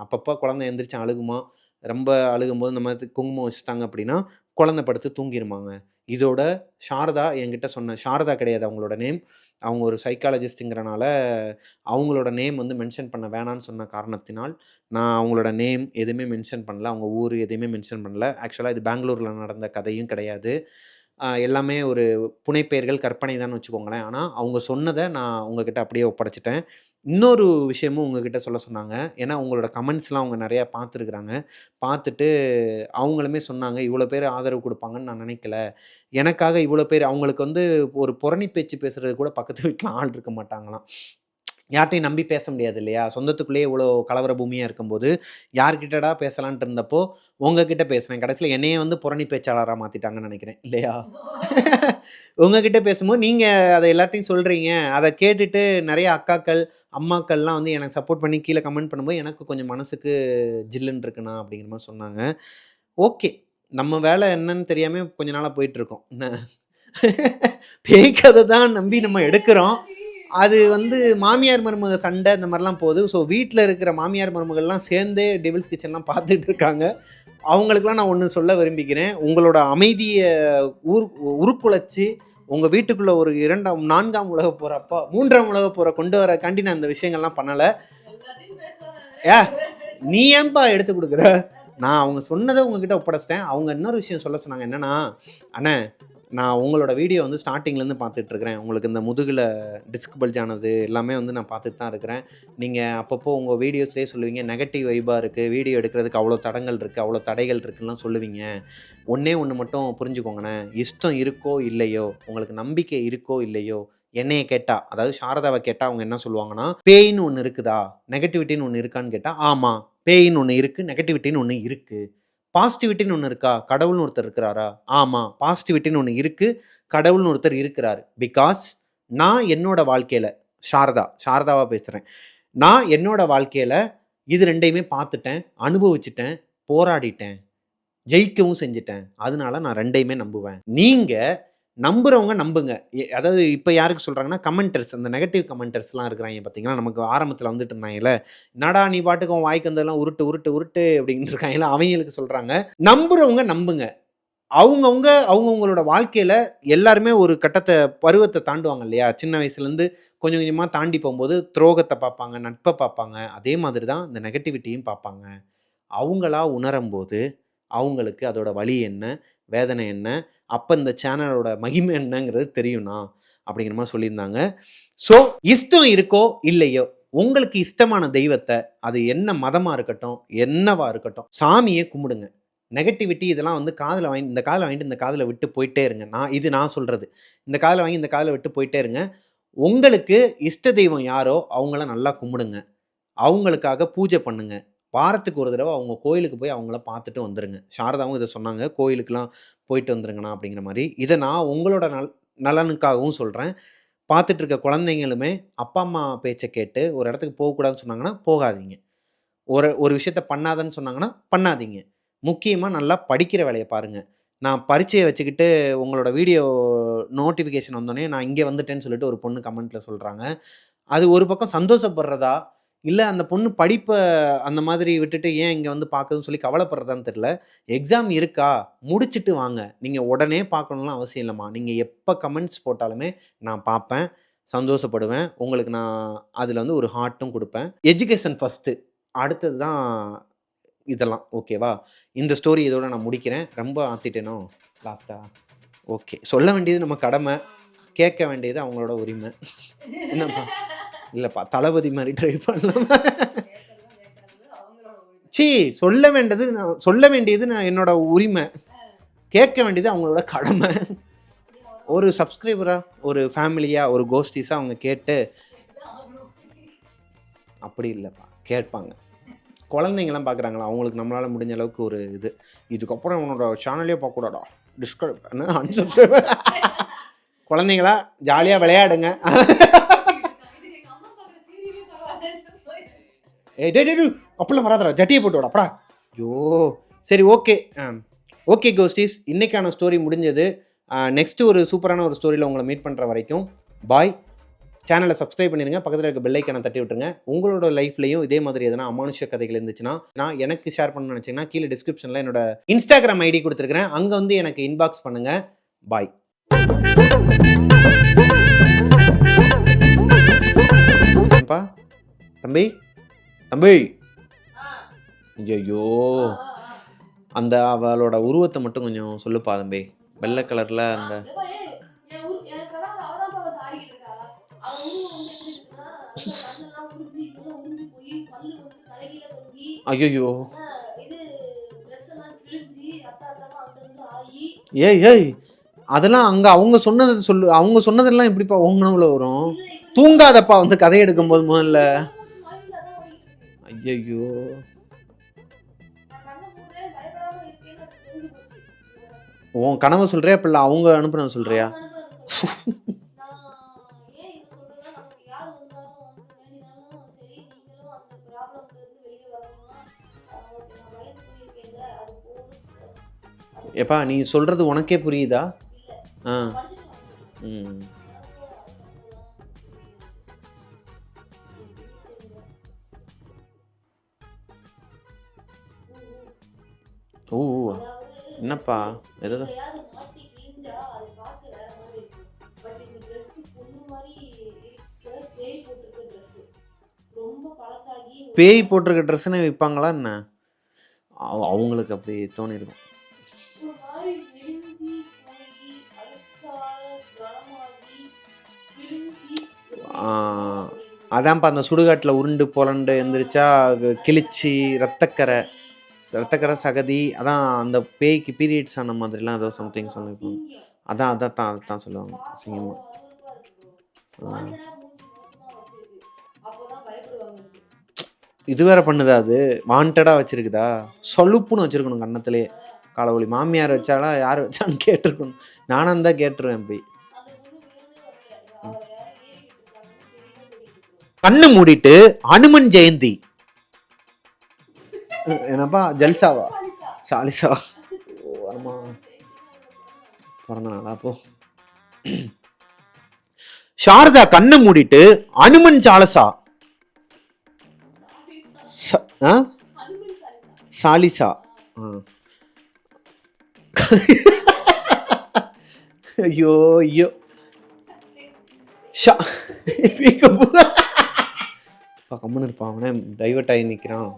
அப்பப்போ குழந்தை எந்திரிச்சு அழுகுமா, ரொம்ப அழுகும்போது இந்த மாதிரி குங்குமம் வச்சுட்டாங்க அப்படின்னா குழந்தை படுத்து தூங்கிருமாங்க. இதோட சாரதா என்கிட்ட சொன்ன, சாரதா கிடையாது அவங்களோட நேம், அவங்க ஒரு சைக்காலஜிஸ்ட்டுங்கிறனால அவங்களோட நேம் வந்து மென்ஷன் பண்ண வேணான்னு சொன்ன காரணத்தினால் நான் அவங்களோட நேம் எதுவுமே மென்ஷன் பண்ணல, அவங்க ஊர் எதையுமே மென்ஷன் பண்ணல. ஆக்சுவலாக இது பெங்களூரில் நடந்த கதையும் கிடையாது. எல்லாமே ஒரு புனைப்பெயர்கள், கற்பனை தான் வச்சுக்கோங்களேன். ஆனால் அவங்க சொன்னதை நான் உங்ககிட்ட அப்படியே ஒப்படைச்சிட்டேன். இன்னொரு விஷயமும் உங்ககிட்ட சொல்ல சொன்னாங்க. ஏன்னா உங்களோட கமெண்ட்ஸ்லாம் அவங்க நிறையா பார்த்துருக்குறாங்க. பார்த்துட்டு அவங்களுமே சொன்னாங்க, இவ்வளோ பேர் ஆதரவு கொடுப்பாங்கன்னு நான் நினைக்கல, எனக்காக இவ்வளோ பேர். அவங்களுக்கு வந்து ஒரு புரணி பேச்சு பேசுறது கூட பக்கத்து வீட்டில் ஆள் இருக்க மாட்டாங்களாம். யார்ட்டையும் நம்பி பேச முடியாது இல்லையா? சொந்தத்துக்குள்ளேயே இவ்வளோ கலவர பூமியாக இருக்கும்போது யார்கிட்டடா பேசலான்ட்டு இருந்தப்போ உங்ககிட்ட பேசுகிறேன். கடைசியில் என்னையே வந்து புரணி பேச்சாளராக மாற்றிட்டாங்கன்னு நினைக்கிறேன் இல்லையா? உங்ககிட்ட பேசும்போது நீங்கள் அதை எல்லாத்தையும் சொல்கிறீங்க. அதை கேட்டுட்டு நிறைய அக்காக்கள், அம்மாக்கள்லாம் வந்து எனக்கு சப்போர்ட் பண்ணி கீழே கமெண்ட் பண்ணும்போது எனக்கு கொஞ்சம் மனசுக்கு ஜில்லுன்னு இருக்குண்ணா அப்படிங்கிற மாதிரி சொன்னாங்க. ஓகே, நம்ம வேலை என்னன்னு தெரியாமல் கொஞ்ச நாளாக போயிட்டுருக்கோம். என்ன பேய் கதை தான் நம்பி நம்ம எடுக்கிறோம். அது வந்து மாமியார் மருமக சண்டை இந்த மாதிரிலாம் போகுது. ஸோ வீட்டில் இருக்கிற மாமியார் மருமகள்லாம் சேர்ந்தே டெவில்ஸ் கிச்சன்லாம் பார்த்துட்டு இருக்காங்க. அவங்களுக்குலாம் நான் ஒன்று சொல்ல விரும்பிக்கிறேன். உங்களோட அமைதியை உருக்குலைச்சி உங்கள் வீட்டுக்குள்ளே ஒரு 4ஆம் உலக போகிற 3ஆம் உலக போகிற கொண்டு வரக்காண்டி நான் இந்த விஷயங்கள்லாம் பண்ணலை. நீ ஏன்பா எடுத்து கொடுக்குற? நான் அவங்க சொன்னதை உங்ககிட்ட ஒப்படைச்சிட்டேன். அவங்க இன்னொரு விஷயம் சொல்ல சொன்னாங்க, என்னன்னா, அண்ணே நான் உங்களோட வீடியோ வந்து ஸ்டார்டிங்லேருந்து பார்த்துட்ருக்கிறேன். உங்களுக்கு இந்த முதுகில் டிஸ்க் பல்ஜ் ஆனது எல்லாமே வந்து நான் பார்த்துட்டு தான் இருக்கிறேன். நீங்கள் அப்பப்போ உங்கள் வீடியோஸ்லேயே சொல்லுவீங்க, நெகட்டிவ் வைபாக இருக்குது, வீடியோ எடுக்கிறதுக்கு அவ்வளோ தடங்கள் இருக்குது, அவ்வளோ தடைகள் இருக்குன்னுலாம் சொல்லுவீங்க. ஒண்ணே ஒன்று மட்டும் புரிஞ்சுக்கோங்கண்ணே, இஷ்டம் இருக்கோ இல்லையோ, உங்களுக்கு நம்பிக்கை இருக்கோ இல்லையோ, என்னைய கேட்டா, அதாவது சாரதாவை கேட்டா அவங்க என்ன சொல்லுவாங்கன்னா, பேய்ன்னு ஒண்ணு இருக்குதா? நெகட்டிவிட்டின்னு ஒண்ணு இருக்கான்னு கேட்டா, ஆமா. பேயின்னு ஒண்ணு இருக்கு, நெகட்டிவிட்டின்னு ஒண்ணு இருக்கு. பாசிட்டிவிட்டின்னு ஒண்ணு இருக்கா? கடவுள்னு ஒருத்தர் இருக்கிறாரா? ஆமா. பாசிட்டிவிட்டின்னு ஒண்ணு இருக்கு, கடவுள்னு ஒருத்தர் இருக்கிறாரு. பிகாஸ் நான் என்னோட வாழ்க்கையில சாரதாவா பேசுறேன். நான் என்னோட வாழ்க்கையில இது 2யுமே பார்த்துட்டேன், அனுபவிச்சுட்டேன், போராடிட்டேன், ஜெயிக்கவும் செஞ்சுட்டேன். அதனால நான் 2யுமே நம்புவேன். நீங்க நம்புறவங்க நம்புங்க. அதாவது இப்ப யாருக்கு சொல்றாங்கன்னா, கமெண்டர்ஸ் அந்த நெகட்டிவ் கமெண்டர்ஸ்லாம் இருக்கிறாய்ங்க பார்த்தீங்களா? நமக்கு ஆரம்பத்தில வந்துட்டு இருந்தாங்கல்ல, "என்னடா நீ பாட்டுக்கு உன் வாய்க்கு வந்ததெல்லாம் உருட்டு, உருட்டு, உருட்டு" அப்படின்ட்டு இருக்காங்கல்ல, அவங்களுக்கு சொல்றாங்க. நம்புறவங்க நம்புங்க. அவங்கவங்களோட வாழ்க்கையில எல்லாருமே ஒரு பருவத்த தாண்டுவாங்க இல்லையா? சின்ன வயசுலேருந்து கொஞ்சம் கொஞ்சமா தாண்டி போம்போது துரோகத்த பார்ப்பாங்க, நட்ப பார்ப்பாங்க. அதே மாதிரி தான் இந்த நெகட்டிவிட்டியும் பார்ப்பாங்க. அவங்களா உணரும்போது, அவங்களுக்கு அதோட வலி என்ன? வேதனை என்ன? அப்ப இந்த சேனலோட மகிமை என்னங்கிறது தெரியும்ண்ணா, அப்படிங்கிற மாரி சொல்லியிருந்தாங்க. ஸோ, இஷ்டம் இருக்கோ, இல்லையோ, உங்களுக்கு இஷ்டமான தெய்வத்த, அது என்ன மதமா இருக்கட்டும், என்னவா இருக்கட்டும், சாமிய கும்பிடுங்க. நெகட்டிவிட்டி இதெல்லாம் வந்து காதுல வாங்கிட்டு இந்த காதுல வாங்கிட்டு இந்த காதுல விட்டு போயிட்டே இருங்க. நான் சொல்றது. இந்த காதுல வாங்கி இந்த காதுல விட்டு போயிட்டே இருங்க. உங்களுக்கு இஷ்ட தெய்வம் யாரோ அவங்கள நல்லா கும்பிடுங்க. அவங்களுக்காக பூஜை பண்ணுங்க. வாரத்துக்கு ஒரு தடவ அவங்க கோயிலுக்கு போய் அவங்கள பார்த்துட்டு வந்துருங்க. சாரதாவும் இத சொன்னாங்க. கோயிலுக்குலாம் போயிட்டு வந்துருங்கண்ணா அப்படிங்கிற மாரி. இத நான் உங்களோட நலனுக்காகவும் சொல்றேன். பார்த்துட்டு இருக்க குழந்தைங்களுமே அப்பா, அம்மா பேச்ச கேட்டு ஒரு இடத்துக்கு போகக்கூடாதுன்னு சொன்னாங்கன்னா, போகாதீங்க. ஒரு ஒரு விஷயத்த பண்ணாதன்னு சொன்னாங்கன்னா, பண்ணாதீங்க. முக்கியமா நல்லா படிக்கிற வேலைய பாருங்க. நான் பரீட்சைய வச்சுக்கிட்டு உங்களோட வீடியோ நோட்டிஃபிகேஷன் வந்தோனே, நான் இங்க வந்துட்டேன்னு சொல்லிட்டு ஒரு பொண்ணு கமெண்ட்ல சொல்றாங்க. அது ஒரு பக்கம் சந்தோஷப்படுறதா, இல்ல அந்த பொண்ணு படிப்ப அந்த மாதிரி விட்டுட்டு ஏன் இங்க வந்து பாக்குதுன்னு சொல்லி கவலைப்படுறதான்னு தெரியல. எக்ஸாம் இருக்கா? முடிச்சுட்டு வாங்க. நீங்க உடனே பார்க்கணும்லாம் அவசியம் இல்லம்மா. நீங்க எப்ப கமெண்ட்ஸ் போட்டாலுமே நான் பார்ப்பேன், சந்தோஷப்படுவேன். உங்களுக்கு நான் அதுல வந்து ஒரு ஹார்ட்டும் குடுப்பேன். Education first. அடுத்தது தான் இதெல்லாம். ஓகேவா? இந்த ஸ்டோரி இதோட நான் முடிக்கிறேன். ரொம்ப ஆத்திட்டேனோ? லாஸ்ட்டா? ஓகே. சொல்ல வேண்டியது நம்ம கடமை. கேட்க வேண்டியது அவங்களோட உரிமை. என்னப்பா? இல்லப்பா, தளபதி மாரி ட்ரை பண்ணலாமா? ச்சீ! சொல்ல வேண்டியது நான் என்னோட உரிமை. கேட்க வேண்டியது அவங்களோட கடமை. ஒரு சப்ஸ்கிரைபரா, ஒரு ஃபேமிலியா, ஒரு கோஸ்டீஸா அவங்க கேட்டு அப்படி இல்லப்பா. கேட்பாங்க. குழந்தைங்கலாம் பார்க்குறாங்களா, அவங்களுக்கு நம்மளால முடிஞ்ச அளவுக்கு ஒரு இது. இதுக்கப்புறம் உன்னோட சேனலே பார்க்கக்கூடாதா? அன்சப்ஸ்கிரைப். குழந்தைங்களா ஜாலியா விளையாடுங்க. ஏய் டேய் டேய் டேய் அப்பலாம் வராதடா. ஜட்டிய போட்டு வாடா போடா. ஐயோ! சரி ஓகே. ஓகே கோஸ்டீஸ். இன்னைக்கான ஸ்டோரி முடிஞ்சது. நெக்ஸ்ட் ஒரு சூப்பரான ஒரு ஸ்டோரியில உங்கள மீட் பண்ற வரைக்கும் பாய். சேனலை சப்ஸ்கிரைப் பண்ணிருங்க. பக்கத்தில் இருக்க பெல் ஐக்கானை தட்டி விட்டுருங்க. உங்களோட லைஃப்லையும் இதே மாதிரி எதனா அமானுஷ்ய கதைகள் இருந்துச்சுன்னா, நான் எனக்கு ஷேர் பண்ணணும்னு நினைச்சீங்கன்னா, கீழே டிஸ்கிரிப்ஷனில் என்னோட இன்ஸ்டாகிராம் ஐடி கொடுத்துருக்கிறேன். அங்கே வந்து எனக்கு இன்பாக்ஸ் பண்ணுங்க. பாய். தம்பி தம்பி ஐயோ, அந்த அவளோட உருவத்தை மட்டும் கொஞ்சம் சொல்லுப்பா தம்பி. வெள்ளை கலர்ல அந்த ஐயோ ஏய் ஏய் அதெல்லாம் அங்க அவங்க சொன்னதை சொல்லு. அவங்க சொன்னதெல்லாம் எப்படிப்பா உங்க நவுல வரும்? தூங்காதப்பா வந்து கதை எடுக்கும் போது முதல்ல. ஐயோ உன் கனவு சொல்றியா இப்ப அவங்க அனுப்புனது சொல்றியா? எப்பா நீ சொல்றது உனக்கே புரியுதா? ஓ என்னப்பா எதாவது பேய் போட்டிருக்க ட்ரெஸ்ஸுன்னு விற்பாங்களா என்ன? அவங்களுக்கு அப்படி தோணிருக்கும். அதான்ப்பா அந்த சுடுகாட்டில் உருண்டு புரண்டு எந்திரிச்சா கிழிச்சி ரத்தக்கரை சகதி, அதான் அந்த பேய்க்கு பீரியட்ஸ் ஆன மாதிரிலாம் ஏதோ சம்திங் சொல்லியிருப்பாங்க. அதான் சொல்லுவாங்க சிங்கமா. இது வேற பண்ணுதா? அது வாண்டடா வச்சிருக்குதா? சொலுப்புன்னு வச்சிருக்கணும் கன்னத்திலே. காலவழி மாமியார் வச்சாலா யார் வச்சான்னு கேட்டிருக்கணும். நானும் தான் கேட்டுருவேன் போய். கண்ணு மூடிட்டு அனுமன் ஜெயந்தி என்னப்பா ஜல்சாவா சாலிசா ஆமா பிறந்த நாளா அப்போ. சாரதா கண்ணை மூடிட்டு அனுமன் சாலசா சாலிசா ஐயோ ஐயோ கம்முன்னு இருப்பான் அவனே டைவர்ட் ஆகி நிற்கிறான்.